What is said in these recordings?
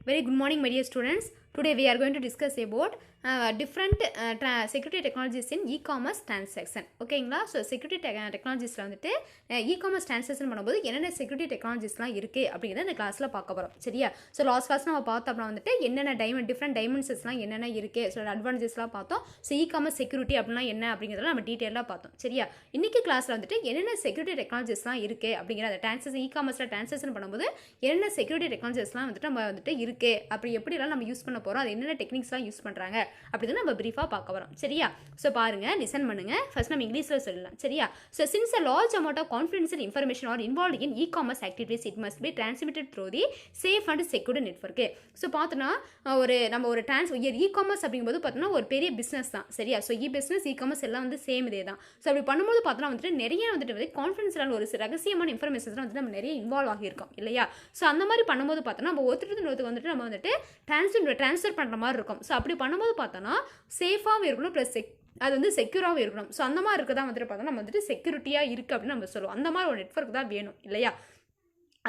Very good morning, my dear students. Today we are going to discuss about different security technologies in e-commerce transaction. ஓகேங்களா? So security டெக்னாலஜிஸில் வந்துட்டு e-commerce transaction பண்ணும்போது என்னென்ன security டெக்னாலஜிஸ்லாம் இருக்குது அப்படிங்கிறத இந்த கிளாஸில் பார்க்க போகிறோம். சரியா? ஸோ லாஸ்ட் கிளாஸ் நம்ம பார்த்தோம் அப்படின்னா வந்துட்டு என்னென்ன டிஃப்ரெண்ட் டைமென்ஷன்ஸ்லாம் என்னென்ன இருக்குது, ஸோ அட்வான்டேஜஸ்லாம் பார்த்தோம். ஸோ e-commerce செக்யூரிட்டி அப்படின்னா என்ன அப்படிங்கிறத நம்ம டீட்டெயிலாக பார்த்தோம். சரியா? இன்றைக்கி கிளாஸில் வந்துட்டு என்னென்ன செக்யூரிட்டி டெக்னாலஜிஸ்லாம் இருக்குது அப்படிங்கிற அந்த e-commerceல டிரான்சாக்ஷன் பண்ணும்போது என்னென்ன செக்யூரிட்டி டெக்னாலஜிஸ்லாம் வந்துட்டு நம்ம வந்துட்டு இருக்குது, அப்படி எப்படிலாம் நம்ம யூஸ் பண்ண போகிறோம், அது என்னென்ன டெக்னிக்ஸ்லாம் யூஸ் பண்ணுறாங்க அப்படின்னு நம்ம பிரீஃபாக பார்க்க வரோம். சரியா? ஸோ பாருங்கள், லிசன் பண்ணுங்கள். ஃபர்ஸ்ட் நம்ம இங்கிலீஷில் சொல்லலாம். சரியா? So since a large amount of confidential information are involve in e-commerce activities it must be transmitted through the safe and secured network. So பார்த்தோன்னா நம்ம ஒரு e-commerce அப்படிங்கும்போது பார்த்தோன்னா ஒரு பெரிய பிஸ்னஸ் தான். சரியா? ஸோ பிஸ்னஸ் e-commerce எல்லாம் வந்து சேம் இதே தான். ஸோ அப்படி பண்ணும்போது பார்த்தோன்னா வந்துட்டு நிறைய வந்துட்டு கான்ஃபிடென்ஷியலான ஒரு ரகசியமான இன்ஃபர்மேஷன்ஸ் வந்துட்டு நம்ம நிறைய இன்வால்வ் ஆகியிருக்கோம் இல்லையா? ஸோ அந்த மாதிரி பண்ணும்போது பார்த்தோன்னா நம்ம ஒருத்தருக்கு வந்துட்டு நம்ம வந்துட்டு ட்ரான்ஸ்ஃபர் பண்ணுற மாதிரி இருக்கும். ஸோ அப்படி பண்ணும்போது பார்த்தோன்னா சேஃபாகவும் இருக்கணும், ப்ளஸ் அது வந்து செக்யூராகவும் இருக்கணும். ஸோ அந்த மாதிரி இருக்கதான் வந்துட்டு பார்த்தோன்னா நம்ம வந்துட்டு செக்யூரிட்டியாக இருக்குது அப்படின்னு நம்ம சொல்லுவோம். அந்த மாதிரி ஒரு நெட்வொர்க் தான் வேணும் இல்லையா?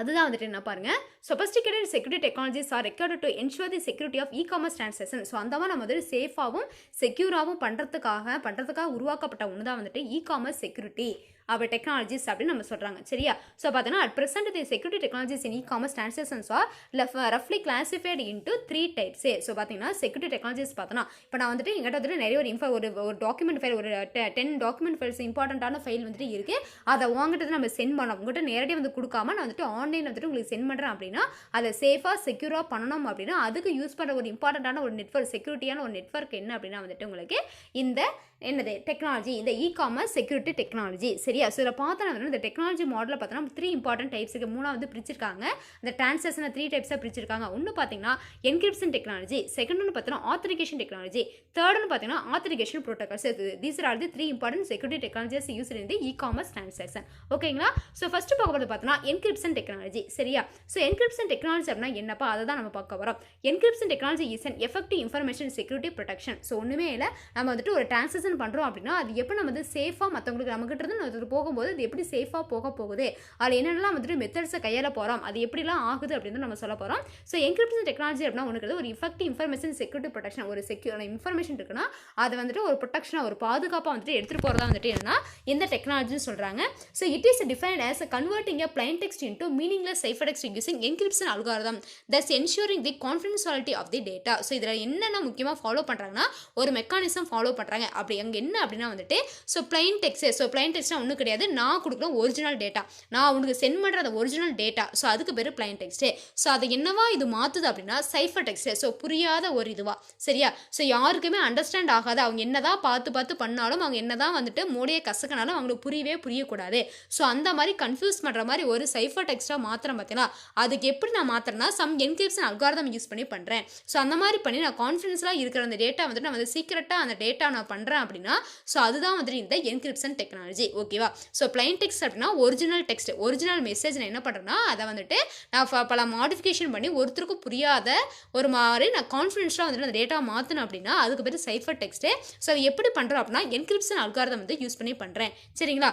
அதுதான் வந்துட்டு என்ன பாருங்க, sophisticated security technologies are required to ensure the security of e-commerce transaction. So அந்த மாதிரி நம்ம வந்துட்டு சேஃபாகவும் செக்யூராகவும் பண்ணுறதுக்காக உருவாக்கப்பட்ட ஒன்று தான் வந்துட்டு e-commerce செக்யூரிட்டி அப்போ டெக்னாலஜிஸ் அப்படின்னு நம்ம சொல்கிறாங்க. சரியா? ஸோ பார்த்தீங்கன்னா at present the security technologies in e-commerce transactions are ரஃப்லி கிளாசிஃபைடு இன்டு 3 டைப்ஸே. ஸோ பார்த்தீங்கன்னா செக்யூரிட்டி டெக்னாலஜிஸ் பார்த்தோன்னா இப்போ நான் வந்துட்டு எங்கிட்ட வந்துட்டு நிறைய ஒரு டாக்குமெண்ட் ஃபைல், ஒரு 10 டாக்குமெண்ட் ஃபைல்ஸ் இம்பார்ட்டண்ட்டான ஃபைல் வந்துட்டு இருக்குது. அதை உங்ககிட்ட நம்ம சென்ட் பண்ணோம், உங்கள்கிட்ட நேரடியாக வந்து கொடுக்காம நான் வந்துட்டு ஆன்லைனில் வந்துட்டு உங்களுக்கு சென்ட் பண்ணுறேன் அப்படின்னா அதை சேஃபாக செக்யூராக பண்ணணும் அப்படின்னா அதுக்கு யூஸ் பண்ணுற ஒரு இம்பார்ட்டண்ட்டான ஒரு நெட்வொர்க், செக்யூரிட்டியான ஒரு நெட்வொர்க் என்ன அப்படின்னா வந்துட்டு உங்களுக்கு இந்த என்னது டெக்னாலஜி, இந்த e-commerce செக்யூரிட்டி டெக்னாலஜி. சரியா? ஸோ இதில் பார்த்தோன்னா இந்த டெக்னாலஜி மாடலில் பார்த்தோன்னா 3 இம்பார்ட்டன்ட் டைப்ஸுக்கு 3 வந்து பிரிச்சிருக்காங்க. இந்த டிரான்சாக்ஷனை 3 டைப்ஸாக பிரிச்சிருக்காங்க. ஒன்று பார்த்தீங்கன்னா என்கிரிப்ஷன் டெக்னாலஜி, செகண்ட் ஒன்று பார்த்தீங்கன்னா ஆத்தரிகேஷன் டெக்னாலஜி, தேர்ட் ஒன்று பார்த்தீங்கன்னா authentication protocols. These are the 3 important security technologies use in the e-commerce transaction. ஓகேங்களா? ஸோ ஃபர்ஸ்ட் பார்க்க பார்த்தோன்னா என்கிரிப்ஷன் டெக்னாலஜி. சரியா? ஸோ என்கிரிப்ஷன் டெக்னாலஜி அப்படின்னா என்னப்பா, அதை தான் நம்ம பார்க்க வரோம். Encryption technology is an effective information security protection. So ஒன்றுமே இல்லை, நம்ம வந்துட்டு ஒரு டிரான்சாக்ஷன் பண்ணுறோம் அப்படின்னா அது எப்படி நம்ம வந்து சேஃபாக மற்றவங்களுக்கு நம்மகிட்ட இருந்து போகும்போது அது எப்படி சேஃபாக போகுது, அதில் என்னென்னலாம் வந்துட்டு மெத்தட்ஸை கையாள போகிறோம், அது எப்படிலாம் ஆகுது அப்படின்னு நம்ம சொல்ல போகிறோம். ஸோ என்கிரிப்ஷன் டெக்னாலஜி அப்படின்னா ஒன்று ஒரு எஃபெக்டிவ் இன்ஃபர்மேஷன் செக்யூரிட்டி ப்ரொடெக்ஷன். ஒரு இன்ஃபர்மேஷன் இருக்குன்னா அதை வந்துட்டு ஒரு ப்ரொடெக்ஷனாக ஒரு பாதுகாப்பாக வந்துட்டு எடுத்துகிட்டு போகிறதா வந்துட்டு என்னன்னா இந்த டெக்னாலஜின்னு சொல்கிறாங்க. So it is defined as converting a plain text into meaningless ciphertext using encryption algorithm, thus ensuring the confidentiality of the data. So இதில் என்னென்ன முக்கியமாக ஃபாலோ பண்ணுறாங்கன்னா ஒரு மெக்கானிசம் ஃபாலோ பண்ணுறாங்க. அப்படி அங்கே என்ன அப்படின்னா வந்துட்டு so plain text. So plain டெக்ஸ்ட்னா ஒன்றும் கிடையாது, நான் கொடுக்குற ஒரிஜினல் டேட்டா, நான் உனக்கு சென்ட் பண்ணுற அந்த ஒரிஜினல் டேட்டா. ஸோ அதுக்கு பேர் பிளைன் டெக்ஸ்ட்டு. ஸோ அதை என்னவா இது மாற்றுது அப்படின்னா சைஃபர் டெக்ஸ்ட். ஸோ புரியாத ஒரு இதுவா. சரியா? ஸோ யாருக்குமே அண்டர்ஸ்டாண்ட் ஆகாது, அவங்க என்னதான் பார்த்து பண்ணாலும், அவங்க என்னதான் வந்துட்டு மோடியை கசக்கினாலும் அவங்களுக்கு புரியக்கூடாது. ஸோ அந்த மாதிரி கன்ஃபியூஸ் பண்ணுற மாதிரி ஒரு சைஃபர் டெக்ஸ்ட்டாக மாத்திரம் பார்த்தீங்களா, அதுக்கு எப்படி நான் மாத்திரனா சம் என்கிரிப்ஷன் அல்காரிதம் யூஸ் பண்ணி பண்ணுறேன். ஸோ அந்த மாதிரி பண்ணி நான் கான்ஃபிடென்ஸ்லாம் இருக்கிற அந்த டேட்டா வந்துட்டு நான் வந்து சீக்கிரட்டாக அந்த டேட்டா நான் பண்ணுறேன் அப்படின்னா ஸோ அதுதான் வந்துட்டு இந்த என்கிரிப்ஷன் டெக்னாலஜி. ஓகேவா? ஸோ பிளைன் டெக்ஸ்ட் அப்படின்னா ஒரிஜினல் டெக்ஸ்ட், ஒரிஜினல் மெசேஜ் நான் என்ன பண்ணுறேன்னா அதை வந்துட்டு நான் பல மாடிஃபிகேஷன் பண்ணி ஒருத்தருக்கும் புரியாத ஒரு மாதிரி நான் கான்ஃபிடென்ஷியலாக வந்துட்டு அந்த டேட்டா மாற்றணும் அப்படின்னா அதுக்கு பேர் சைஃபர் டெக்ஸ்ட்டு. ஸோ அது எப்படி பண்ணுறோம் அப்படின்னா என்கிரிப்ஷன் அல்காரிதம் வந்து யூஸ் பண்ணி பண்ணுறேன். சரிங்களா?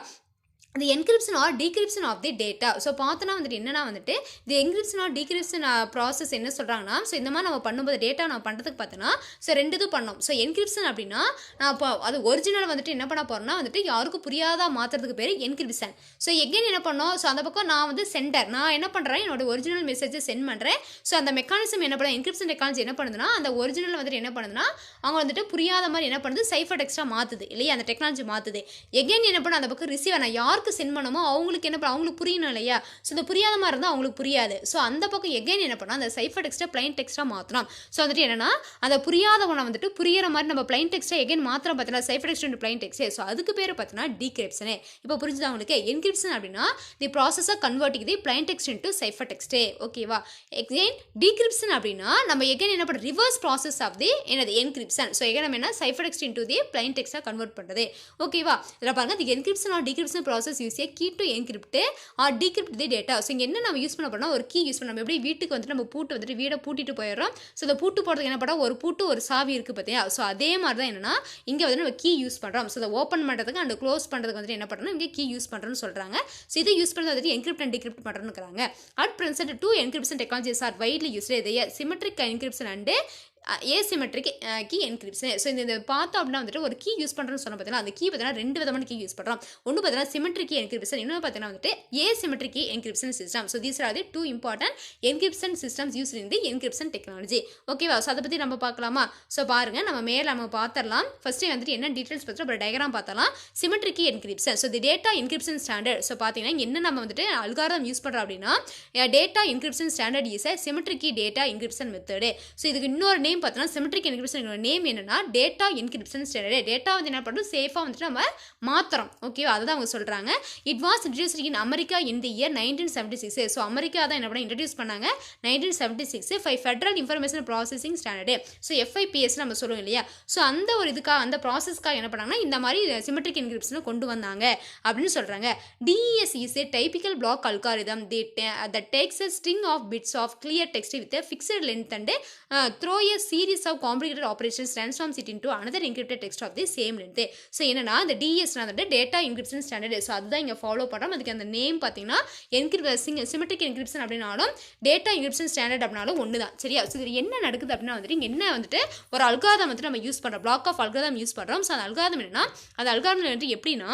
the encryption or decryption of the data. So பார்த்தோன்னா வந்துட்டு என்னன்னா வந்துட்டு the encryption or decryption process என்ன சொல்கிறாங்கன்னா ஸோ இந்த மாதிரி நம்ம பண்ணும்போது டேட்டா நம்ம பண்ணுறதுக்கு பார்த்தோன்னா ஸோ 2 இது பண்ணோம். ஸோ என்கிரிப்ஷன் அப்படின்னா நான் இப்போ அது ஒரிஜினல் வந்துட்டு என்ன பண்ண போகிறேன்னா வந்துட்டு யாருக்கும் புரியாத மாற்றுறதுக்கு பேர் என்கிரிப்ஷன். ஸோ எகைன் என்ன பண்ணோம், ஸோ அந்த பக்கம் நான் வந்து சென்டர், நான் என்ன பண்ணுறேன் என்னோட ஒரிஜினல் மெசேஜை சென்ட் பண்ணுறேன். ஸோ அந்த மெக்கானிசம் என்ன பண்ண என்கிரிப்ஷன் டெக்னாலஜி என்ன பண்ணுதுன்னா அந்த ஒரிஜினல் வந்துட்டு என்ன பண்ணுதுன்னா அவங்க வந்துட்டு புரியாத மாதிரி என்ன பண்ணுது சைஃபர் டெக்ஸ்ட்டாக மாற்றுது இல்லையா, அந்த டெக்னாலஜி மாற்றுது. எகைன் என்ன பண்ண அந்த பக்கம் ரிசீவர் நான் யாருக்கு சென்ட் பண்ணமோ அவங்களுக்கு என்ன பண்ண அவங்களுக்கு புரியணும் இல்லையா. ஸோ இந்த புரியாத மாதிரி இருந்தால் அவங்களுக்கு புரியாது. ஸோ அந்த பக்கம் எகைன் என்ன பண்ணால் அந்த சைஃபர் டெக்ஸ்ட்டை பிளைன் டெக்ஸ்ட்டாக மாற்றலாம். ஸோ வந்துட்டு என்னன்னா அந்த புரியாதவனை வந்துட்டு புரியிற மாதிரி நம்ம பிளைன் டெக்ஸ்ட்டை எகைன் மாத்திரம் பார்த்தீங்கன்னா cipher text plain text. So அதுக்கு பேர் பார்த்தீங்கன்னா டீக்ரிப்ஷனே. இப்போ புரிஞ்சுதா உங்களுக்கு? என்கிரிப்ஷன் அப்படின்னா தி ப்ராசஸாக converting the plain text into cipher டெக்ஸ்ட்டே. ஓகேவா? எகைன் டீக்ரிப்ஷன் அப்படின்னா நம்ம எகைன் என்ன பண்ணுற ரிவர்ஸ் ப்ராசஸ் ஆஃப் தி என்னது என்கிரிப்ஷன். ஸோ எகைன் நம்ம என்ன cipher text into the plain டெக்ஸ்ட்டாக கன்வெர்ட் பண்ணுறது. ஓகேவா? இதில் பாருங்க the encryption or decryption process process use key to encrypt or decrypt the data. So இங்கே என்ன நம்ம யூஸ் பண்ண போனால் ஒரு கீ யூஸ் பண்ண, நம்ம எப்படி வீட்டுக்கு வந்துட்டு நம்ம பூட்டு வந்துட்டு வீடை பூட்டிட்டு போயிடுறோம். ஸோ இந்த பூட்டு போடுறதுக்கு என்ன பண்ணால் ஒரு பூட்டு ஒரு சாவி இருக்குது பார்த்தியா. ஸோ அதே மாதிரி தான் என்னன்னா இங்கே வந்து நம்ம கீ யூஸ் பண்ணுறோம். ஸோ அதை ஓப்பன் பண்ணுறதுக்கு அண்ட் க்ளோஸ் பண்ணுறதுக்கு வந்துட்டு என்ன பண்ணுறோம், இங்கே கீ யூஸ் பண்ணுறோன்னு சொல்கிறாங்க. ஸோ இதை யூஸ் பண்ணுறது வந்துட்டு என்கிரிப்ட் அண்ட் டிகிரிப்ட் பண்ணுறோன்னு. At present two encryption technologies are widely used. இது symmetric encryption and asymmetric key encryption. So இந்த பார்த்தோம் அப்படின்னா வந்துட்டு ஒரு கீ யூஸ் பண்ணுறோன்னு சொன்ன பார்த்தீங்கன்னா அந்த கீ பார்த்தீங்கன்னா 2 விதமான கீ யூஸ் பண்ணுறோம். ஒன்று பார்த்தீங்கன்னா சிமெட்ரிக் கீ என்கிரிப்ஷன், இன்னொன்று பார்த்தீங்கன்னா வந்துட்டு asymmetric key encryption system. So these are the 2 important encryption systems used in the encryption technology. ஓகேவா. ஸோ அதை பற்றி நம்ம பார்க்கலாமா. ஸோ பாருங்கள், நம்ம மேலே நம்ம பார்த்துடலாம். ஃபஸ்ட்டு வந்துட்டு என்ன டீட்டெயில்ஸ் பார்த்துட்டு அப்புறம் டயக்ராம் பார்த்தலாம். Symmetric key encryption. So the data encryption standard. So பார்த்தீங்கன்னா என்ன நம்ம வந்துட்டு அல்காரிதம் யூஸ் பண்ணுறோம் அப்படின்னா data encryption standard is symmetric key data encryption method. So இதுக்கு இன்னொரு நேம் பார்த்தீங்கன்னா சிமெட்ரிக் என்கிரிப்ஷன் நேம் என்னன்னா டேட்டா என்கிரிப்ஷன் ஸ்டாண்டர்ட். டேட்டா வந்து என்ன பண்ணுறோம், சேஃபாக வந்துட்டு நம்ம மாத்திரம். ஓகேவா, அதுதான் அவங்க சொல்கிறாங்க. It was introduced in America in the year 1976. So America தான் என்ன பண்ண இன்ட்ரடியூஸ் பண்ணாங்க 1976 five federal information processing standard. So FIPS நம்ம சொல்லுவோம் இல்லையா. ஸோ அந்த ஒரு இதுக்காக அந்த ப்ராசஸ்க்காக என்ன பண்ணாங்கன்னா இந்த மாதிரி சிமெட்ரிக் என்கிரிப்ஷனை கொண்டு வந்தாங்க அப்படின்னு சொல்கிறாங்க. DES is a typical block algorithm that takes a string of bits of clear text with a fixed length and throw a series of complicated operations transforms it into another encrypted text of the same length. So என்னன்னா இந்த DES வந்து data encryption standard. So அதுதான் இங்கே follow பண்ணுறோம். அதுக்கு அந்த name பார்த்தீங்கன்னா symmetric encryption அப்படின்னாலும் டேட்டா என்கிரிப்ஷன் ஸ்டாண்டர்ட் அப்படின்னாலும் ஒன்று தான். சரியா. ஸோ இது என்ன நடக்குது அப்படின்னா வந்துட்டு இங்கே என்ன வந்துட்டு ஒரு அல்காரிதம் வந்துட்டு நம்ம யூஸ் பண்ணுறோம், பிளாக் ஆஃப் அல்காரிதம் யூஸ் பண்ணுறோம். ஸோ அந்த அல்காரிதம் என்னன்னா அந்த அல்காரிதம் வந்துட்டு எப்படின்னா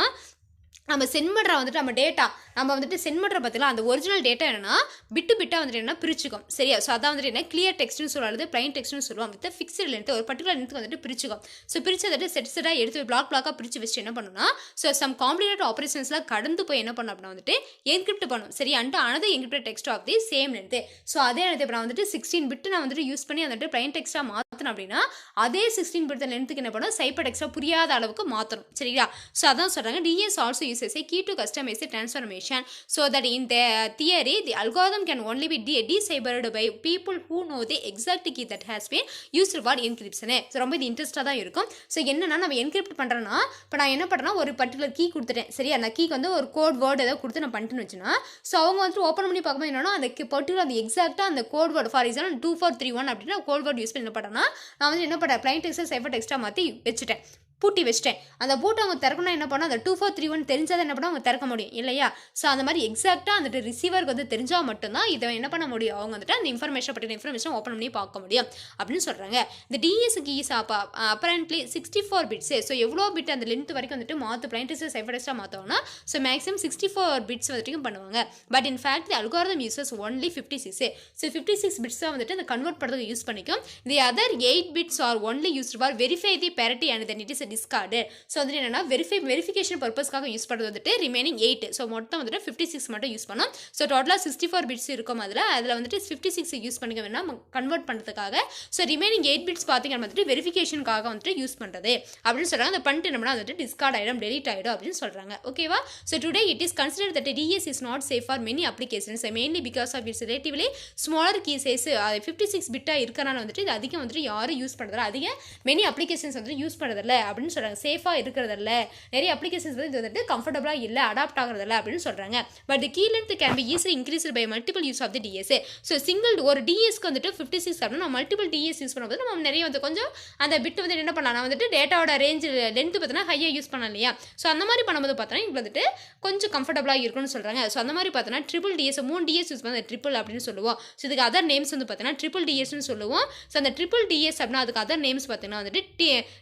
நம்ம சென்ட் பண்ணுற வந்துட்டு நம்ம டேட்டா நம்ம வந்துட்டு சென்ட் பண்ணுற பார்த்தீங்கன்னா அந்த ஒரிஜினல் டேட்டா என்னன்னா பிட்டாக வந்துட்டு என்ன பிரிச்சுக்கும். சரியா. ஸோ அதான் வந்துட்டு என்ன கிளியர் டெக்ஸ்ட்னு சொல்லுறது, பிளைன் டெக்ஸ்ட்னு சொல்லுவோம். வித் ஃபிக்ஸ்டு லென்த் ஒரு பர்டிகுலர் லென்த்துக்கு வந்துட்டு பிரிச்சுக்கும். ஸோ பிரிச்சு வந்துட்டு செட்டாக எடுத்து பிளாக்காக பிரித்து வச்சுட்டு என்ன பண்ணணும்னா ஸோ சம் காம்ப்ளிகேட்டட் ஆப்ரேஷன்ஸ்லாம் கடந்து போய் என்ன பண்ணணும் அப்படின்னா வந்துட்டு என்கிரிப்ட் பண்ணும். சரி. And another encrypted text of the same length. So அதே லென்த் இப்போ நான் வந்துட்டு 16 பிட் நான் வந்துட்டு யூஸ் பண்ணி வந்துட்டு பிளைன் டெக்ஸ்ட்டாக மாற்றணும் அப்படின்னா அதே 16 பிட் லென்த்துக்கு என்ன பண்ணணும் சைப்பர் டெக்ஸ்ட்டாக புரியாத அளவுக்கு மாற்றணும். சரியா. ஸோ அதான் சொல்கிறாங்க DES also uses a key to customize the transformation so that in the theory the algorithm can only be deciphered by people who know the exact key that has been used for encryption. So ரொம்ப இது இன்ட்ரெஸ்டாக தான் இருக்கும். So என்னன்னா நம்ம encrypt பண்ணுறேன்னா இப்போ நான் என்ன பண்ணுறேன்னா ஒரு பர்டிகுலர் கீ கொடுத்துட்டேன். சரியா. அந்த கீக்கு வந்து ஒரு கோட் வேர்டு ஏதாவது கொடுத்து நான் பண்ணிட்டுன்னு வச்சுன்னா ஸோ அவங்க வந்துட்டு ஓப்பன் பண்ணி பார்க்கும்போது என்னன்னா அந்த பர்டிகுலர் அந்த எக்ஸாக்டாக அந்த கோட் வேர்டு ஃபார் எக்ஸாம்பிள் 2431 அப்படின்னா கோட் வேர்டு யூஸ் பண்ணி என்ன பண்ணேன்னா நான் வந்து என்ன பண்ணேன் பிளைன் டெக்ஸ்ட் சைபர் டெக்ஸ்ட்டாக மாற்றி வச்சுட்டேன், பூட்டி வச்சிட்டேன். அந்த பூட்டை அவங்க திறக்கணும் என்ன பண்ணால் அந்த 2431 தெரிஞ்சால் என்ன பண்ணால் அவங்க திறக்க முடியும் இல்லையா. ஸோ அந்த மாதிரி எக்ஸாக்டாக வந்துட்டு ரிசீவருக்கு வந்து தெரிஞ்சால் மட்டும்தான் இதை என்ன பண்ண முடியும், அவங்க வந்துட்டு அந்த இன்ஃபர்மேஷன் பற்றின இன்ஃபர்மேஷன் ஓப்பன் பண்ணி பார்க்க முடியும் அப்படின்னு சொல்கிறாங்க. இந்த DES keys apparently 64 bits. So எவ்வளோ பிட் அந்த லென்த் வரைக்கும் வந்துட்டு மாற்று பிளைன் டெக்ஸ்ட் சைபர் டெக்ஸ்ட்டாக மாற்றோம்னா ஸோ மேக்ஸிமம் 64 பிட்ஸ் வரைக்கும் பண்ணுவாங்க. But in fact the algorithm uses only 56. So 56 bits தான் வந்துட்டு அந்த கன்வெர்ட் பண்ணுறதுக்கு யூஸ் பண்ணிக்கும். The other 8 bits R only used for verify the parity and then it is discarded. So வந்துட்டு என்னன்னா verification பர்பஸ்க்காக யூஸ் பண்ணுறது வந்துட்டு ரிமைனிங் 8. ஸோ மொத்தம் வந்துட்டு 56 மட்டும் யூஸ் பண்ணோம். ஸோ டோட்டலாக 64 பிட்ஸ் இருக்கும். அதில் வந்துட்டு 56 யூஸ் பண்ணிக்க வேணால் கன்வெர்ட் பண்ணுறதுக்காக. ஸோ ரிமைனிங் 8 பிட்ஸ் பார்த்தீங்கன்னா வந்துட்டு வெரிஃபிகேஷனுக்காக வந்துட்டு யூஸ் பண்ணுறது அப்படின்னு சொல்கிறாங்க. அந்த பண்ணிட்டு என்னன்னா வந்துட்டு டிஸ்கார்ட் ஆகிடும், டெலிட் ஆகிடும் அப்படின்னு சொல்கிறாங்க. ஓகேவா. So today it is consider that DES is not safe for many applications mainly because of its relatively smaller key size. 56 பிட்டாக இருக்கனால வந்துட்டு இது அதிகம் வந்துட்டு யாரும் யூஸ் பண்ணுறதில்ல, அதிக மெனி அப்ளிகேஷன்ஸ் வந்துட்டு யூஸ் பண்ணுறதில்ல அப்படின்னு சொல்கிறாங்க. சேஃபாக இருக்கிறதில்ல, நிறைய அப்ளிகேஷன்ஸ் வந்து இது வந்துட்டு கம்ஃபர்டபுளாக இல்லை, அடாப்ட் ஆகிறதில்ல அப்படின்னு சொல்கிறாங்க. But the key length can be easily increased by multiple use of the DES. So single ஒரு DESக்கு வந்துட்டு 56 அப்படின்னா நம்ம மல்டிபிள் DES யூஸ் பண்ணும்போது நம்ம நிறைய வந்து கொஞ்சம் அந்த பிட் வந்து என்ன பண்ணலாம், நான் வந்துட்டு டேட்டாவோட ரேஞ்ச் லென்த் பார்த்தீங்கன்னா ஹையாக யூஸ் பண்ணலாம் இல்லையா. ஸோ அந்த மாதிரி பண்ணும்போது பார்த்தோன்னா இங்கே வந்துட்டு கொஞ்சம் கம்ஃபர்டபுளாக இருக்கும்னு சொல்கிறாங்க. ஸோ அந்த மாதிரி பார்த்தோன்னா ட்ரிபிள் DES 3 DES யூஸ் பண்ண ட்ரிபிள் அப்படின்னு சொல்லுவோம். ஸோ இதுக்கு அதர் நேம்ஸ் வந்து பார்த்தீங்கன்னா ட்ரிபிள் DESன்னு சொல்லுவோம். ஸோ அந்த ட்ரிபிள் DES அப்படின்னா அதுக்கு அதர் நேம்ஸ் பார்த்தீங்கன்னா வந்துட்டு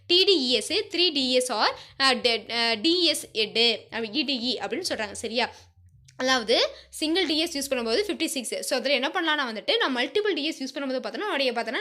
TDES 3 DES or DES EDE அப்படின்னு சொல்கிறாங்க. சரியா. அதாவது சிங்கிள் DES யூஸ் பண்ணும்போது 56. ஸோ அதில் என்ன பண்ணலாம்னா வந்துட்டு நான் மல்டிபிள் DES யூஸ் பண்ணும்போது பார்த்தோன்னா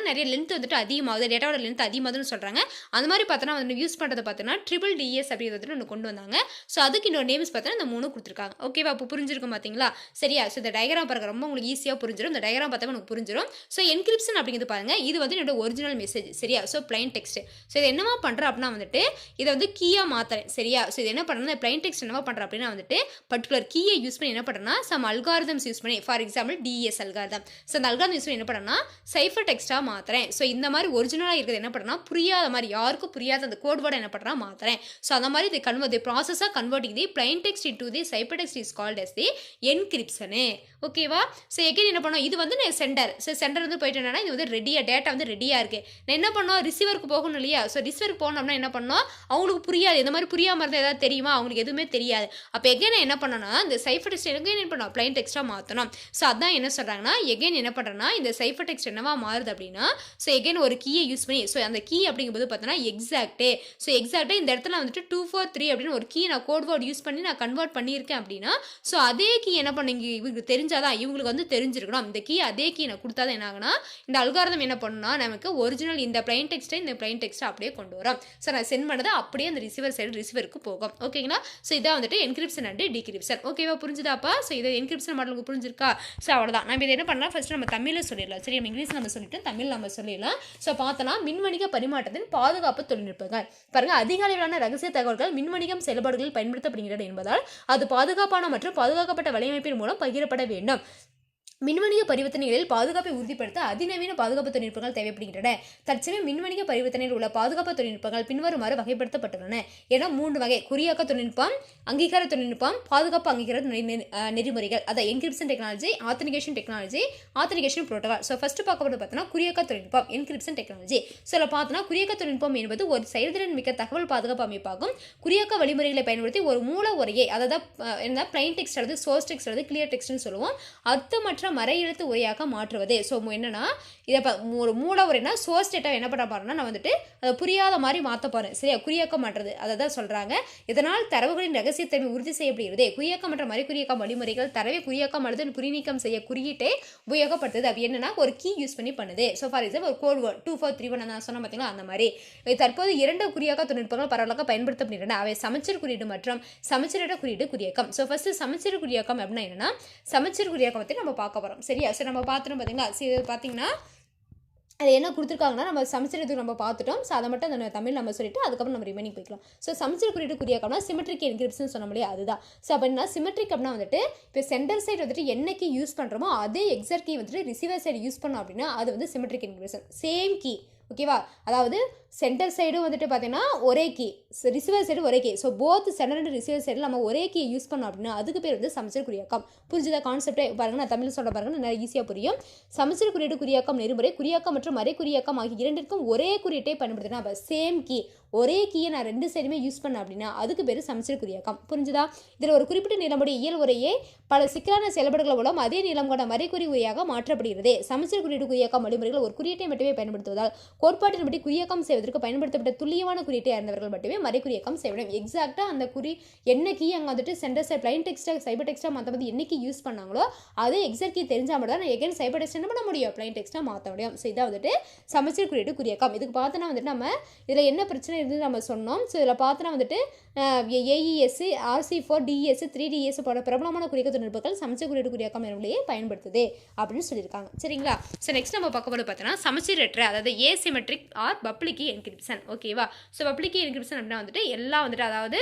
நிறைய லென்த் வந்துட்டு அதிகமாகுது, டேட்டாவோட லென்த் அதிகமாகுதுன்னு சொல்கிறாங்க. அந்த மாதிரி பார்த்தோன்னா வந்து யூஸ் பண்ணுறது பார்த்தோன்னா ட்ரிபிள் DES அப்படிங்கிறது வந்துட்டு ஒன்று கொண்டு வந்தாங்க. ஸோ அதுக்கு இன்னொரு நேம்ஸ் பார்த்தோன்னா இந்த 3 கொடுத்துருக்காங்க. ஓகேவா. இப்போ புரிஞ்சிருக்கும் பார்த்தீங்களா. சரியா. ஸோ இந்த டயக்ராம் பாருங்க ரொம்ப உங்களுக்கு ஈஸியாக புரிஞ்சிடும். இந்த டயக்ராம் பார்த்தா உங்களுக்கு புரிஞ்சிடும். ஸோ என்கிரிப்ஷன் அப்படிங்கிறது பாருங்கள், இது வந்து என்னோட ஒரிஜினல் மெசேஜ். சரியா. So plain text. ஸோ இது என்னவா பண்ணுறேன் அப்படின்னா வந்துட்டு இதை வந்து கீயாக மாற்றுறேன். சரியா. ஸோ இது என்ன பண்ணுறேன் பிளைன் டெக்ஸ்ட் என்னவா பண்ணுறேன் அப்படின்னா வந்துட்டு பர்டிகுலர் கீயை யூஸ் பண்ணி பண்ணி என்ன பண்ணுறேன்னா சம் அல்காரிதம்ஸ் யூஸ் பண்ணி for example DES algorithm. So அந்த அல்காரிதம் யூஸ் பண்ணி என்ன பண்ணுறேன்னா சைஃபர் டெக்ஸ்ட்டாக மாற்றுறேன். ஸோ இந்த மாதிரி ஒரிஜினலாக இருக்கிறது என்ன பண்ணுறேன்னா புரியாத மாதிரி யாருக்கும் புரியாத அந்த கோட் வேர்டை என்ன பண்ணுறேன்னா மாற்றுறேன். ஸோ அந்த மாதிரி இது தி ப்ராசஸாக converting the plain text into the cipher text is called as the encryption. ஓகேவா? ஸோ எகைன் என்ன பண்ணோம், இது வந்து நான் சென்டர். ஸோ சென்டர் வந்து போயிட்டு என்னன்னா இது வந்து ரெடியாக டேட்டா வந்து ரெடியாக இருக்குது. நான் என்ன பண்ணோம், ரிசீவருக்கு போகணும் இல்லையா? ஸோ ரிசீவருக்கு போனோம்னா என்ன பண்ணோம், அவங்களுக்கு புரியாது. இந்த மாதிரி புரியாமல் இருந்தால் ஏதாவது தெரியுமா, அவங்களுக்கு எதுவுமே தெரியாது. அப்போ எகைன் என்ன பண்ணோன்னா இந்த சைஃபர் டெக்ஸ்ட் எகைன் என்ன பண்ணோம், பிளைன் டெக்ஸ்ட்டாக மாற்றணும். ஸோ அதான் என்ன சொல்கிறாங்கன்னா எகைன் என்ன பண்ணுறேன்னா இந்த சைஃபர் டெக்ஸ்ட் என்னவா மாறுது அப்படின்னா ஸோ எகைன் ஒரு கீயை யூஸ் பண்ணி ஸோ அந்த கீ அப்படிங்கும்போது பார்த்தோன்னா எக்ஸாக்டே. ஸோ எக்ஸாக்டாக இந்த இடத்துல வந்துட்டு 243 அப்படின்னு ஒரு கீ நான் கோட் வேர்ட் யூஸ் பண்ணி நான் கன்வெர்ட் பண்ணியிருக்கேன் அப்படின்னா ஸோ அதே கீ என்ன பண்ணுங்க இவங்களுக்கு தெரிஞ்சாதான் இவங்களுக்கு வந்து தெரிஞ்சிருக்கணும். இந்த கீ அதே கீ நான் கொடுத்தா தான் என்ன ஆகுனா இந்த அல்காரிதம் என்ன பண்ணுன்னா நமக்கு ஒரிஜினல் இந்த பிளைன் டெக்ஸ்ட்டை இந்த பிளைன் டெக்ஸ்ட்டை அப்படியே கொண்டு வரும். ஸோ நான் சென்ட் பண்ணதை அப்படியே அந்த ரிசீவருக்கு போகும். ஓகேங்களா? ஸோ இதான் வந்துட்டு என்கிரிப்ஷன் அண்ட் டிகிரிப்ஷன். ஓகேவா? புரிஞ்சுதாப்பா? ஸோ இது என்கிரிப்ஷன் மாடல் உங்களுக்கு புரிஞ்சிருக்கா? ஸோ அவ்வளோதான். நம்ம இதை என்ன பண்ணலாம், ஃபர்ஸ்ட் நம்ம தமிழில் சொல்லிடலாம். சரி, நம்ம இங்கிலீஷ் நம்ம சொல்லிட்டு தமிழ் நம்ம சொல்லிடலாம். ஸோ பார்த்தோன்னா மின்வணிக பரிமாற்றத்தின் பாதுகாப்பு தொழில்நுட்பங்கள். பாருங்க, அதிக அளவிலான ரகசிய தகவல்கள் மின்வணிகம் செயல்பாடுகளில் பயன்படுத்தப்படுகிறது என்பதால் அது பாதுகாப்பான மற்றும் பாதுகாக்கப்பட்ட வலையமைப்பின் மூலம் பகிரப்பட வேண்டும். மின்வணிக பரிவர்த்தனைகளில் பாதுகாப்பை உறுதிப்படுத்த அதிநவீன பாதுகாப்பு தொழில்நுட்பங்கள் தேவைப்படுகின்றன. தற்சமயம் மின்வணிக பரிவர்த்தனையில் உள்ள பாதுகாப்பு தொழில்நுட்பங்கள் பின்வருமாறு வகைப்படுத்தப்பட்டுள்ளன. ஏன்னா 3 வகை: குறியாக்க தொழில்நுட்பம், அங்கீகார தொழில்நுட்பம், பாதுகாப்பு அங்கீகார நெறிமுறைகள். அதாவது encryption technology, authentication technology, authentication protocol. So first பார்க்கப்பட்டு பார்த்தோன்னா குறியாக்க தொழில்நுட்பம், என்கிரிப்ஷன் டெக்னாலஜி. ஸோ இதில் பார்த்தோன்னா குறியாக்க தொழில்நுட்பம் என்பது ஒரு செயல்திறன் மிக்க தகவல் பாதுகாப்பு அமைப்பாகும். குறியாக்க வழிமுறைகளை பயன்படுத்தி ஒரு மூல உரையை, அதாவது என்ன பிளைன் டெக்ஸ்ட் அல்லது சோர்ஸ் டெக்ஸ்ட் அல்லது கிளியர் டெக்ஸ்ட்னு சொல்லுவோம், அர்த்தமற்ற மறை எழுத்து உரையாக மாற்றுவது. ஸோ என்னன்னா இதை ஒரு மூல உரைனா சோர்ஸ் டேட்டா என்ன பண்ண போறேன்னா நான் வந்துட்டு அதை புரியாத மாதிரி மாற்ற போறேன். சரியா? குறியாக்கம் மாற்றுறது அதை தான் சொல்றாங்க. இதனால் தரவுகளின் ரகசியத்தன்மை உறுதி செய்யப்படுகிறது. குறியாக்கம் மற்றும் மறைகுறியாக்கம் வழிமுறைகள் தரவை குறியாக்கம் அல்லது குறிநீக்கம் செய்ய குறியீட்டை உபயோகப்படுத்துது. அது என்னன்னா ஒரு கீ யூஸ் பண்ணி பண்ணுது. ஸோ ஃபார் எக்ஸாம்பிள் ஒரு கோட் வேர்ட் 2431 நான் சொன்ன பார்த்தீங்களா, அந்த மாதிரி. தற்போது 2 குறியாக்க தொழில்நுட்பங்கள் பரவலாக பயன்படுத்தப்படுகின்றன. அவை சமச்சீர் குறியீடு மற்றும் சமச்சீரற்ற குறியீடு குறியாக்கம். ஸோ ஃபர்ஸ்ட் சமச்சீர் குறியாக்கம் அப்படின்னா என்னன்னா சமச்சீர் குறியாக்கம் பற்றி நம்ம பார்க்க போறோம். சரியா? ஸோ நம்ம பார்த்துட்டோம் பார்த்தீங்களா. இது பார்த்தீங்கன்னா அது என்ன கொடுத்துருக்காங்கன்னா நம்ம சமச்சீரத்துக்கு நம்ம பார்த்துட்டோம். ஸோ அதை மட்டும் அந்த தமிழ் நம்ம சொல்லிட்டு அதுக்கப்புறம் நம்ம ரிமைனிங் போய்க்கலாம். ஸோ சமச்சீர் குறியீடு குறியாக்கம்னா சிமெட்ரிக் என்கிரிப்ஷன் சொன்ன முடியாது, அதுதான். ஸோ அப்படின்னா சிமெட்ரிக் அப்படின்னா வந்துட்டு இப்போ சென்டர் சைடு வந்துட்டு என்ன கீ யூஸ் பண்ணுறோமோ அதே எக்ஸாக்ட் கீ வந்துட்டு ரிசீவர் சைடு யூஸ் பண்ணோம் அப்படின்னா அது வந்து சிமெட்ரிக் என்கிரிப்ஷன். Same key. ஓகேவா? அதாவது சென்டர் சைடும் வந்துட்டு பார்த்தீங்கன்னா ஒரே கீ, ரிசீவர் சைடு ஒரே key. So both sender and receiver சைடில் நம்ம ஒரே கீ யூஸ் பண்ணோம் அப்படின்னா அதுக்கு பேர் வந்து சமச்சீர் குறியாக்கம். புரிஞ்சுதா கான்செப்டே? பாருங்க, நான் தமிழ் சொல்ல பாருங்க, நல்லா ஈஸியாக புரியும். சமச்சீர் குறியீடு குறியாக்கம் நெறிமுறை குறியாக்கம் மற்றும் மறை குறியாக்கம் ஆகிய இரண்டிற்கும் ஒரே குறியீட்டை பயன்படுத்தினா அப்போ சேம் கீ ஒரே கீயை நான் 2 சைடுமே யூஸ் பண்ண அப்படின்னா அதுக்கு பேர் சமச்சீர் குறியாக்கம். புரிஞ்சுதா? இதில் ஒரு குறிப்பிட்ட நீளமுடைய இயல் உரையே பல சிக்கலான செயல்பாடுகள் மூலம் அதே நீளம் கொண்ட மறைக்குறி உரையாக மாற்றப்படுகிறது. சமச்சீர் குறியீடு குறியாக்கம் வழிமுறைகள் ஒரு குறியீட்டை மட்டுமே பயன்படுத்துவதால் கோட்பாட்டின்படி குறியாக்கம் செய்வதற்கு பயன்படுத்தப்பட்ட துல்லியமான குறியீட்டை அறிந்தவர்கள் மட்டுமே மறைக்குறியாக்கம் செய்ய வேண்டும். எக்ஸாக்டாக அந்த என்ன கீ அங்கே வந்துட்டு சென்டர் சைட் பிளைன் டெக்ஸ்ட்டாக சைபர் டெக்ஸ்ட்டாக மாற்றும்போது என்னைக்கு யூஸ் பண்ணாங்களோ அதே எக்ஸாக்ட் கீ தெரிஞ்சால் மட்டும் தான் எகைன் சைபர் டெக்ஸ்ட் என்ன பண்ண முடியும், பிளைன் டெக்ஸ்ட்டாக மாற்ற முடியும். ஸோ இதான் வந்துட்டு சமச்சீர் குறியீடு குறியாக்கம். இதுக்கு பார்த்தோன்னா வந்துட்டு நம்ம இதில் என்ன பிரச்சனை இருந்து நம்ம சொன்னோம். ஸோ இதில் பார்த்தோன்னா வந்துட்டு AES, RC4, DES, 3DS போன்ற பிரபலமான குறியாக்க தொழில்நுட்பங்கள் சமச்சீர் குறியீடு குறியாக்கம் நிலையை பயன்படுத்துது அப்படின்னு சொல்லியிருக்காங்க. சரிங்களா? ஸோ நெக்ஸ்ட் நம்ம பார்க்க போது பார்த்தோன்னா சமச்சீரற்ற, அதாவது asymmetric or public key encryption. ஓகேவா? ஸோ பப்ளிக் கீ என்கிரிப்ஷன் அப்படின்னா வந்துட்டு எல்லாம் வந்துட்டு அதாவது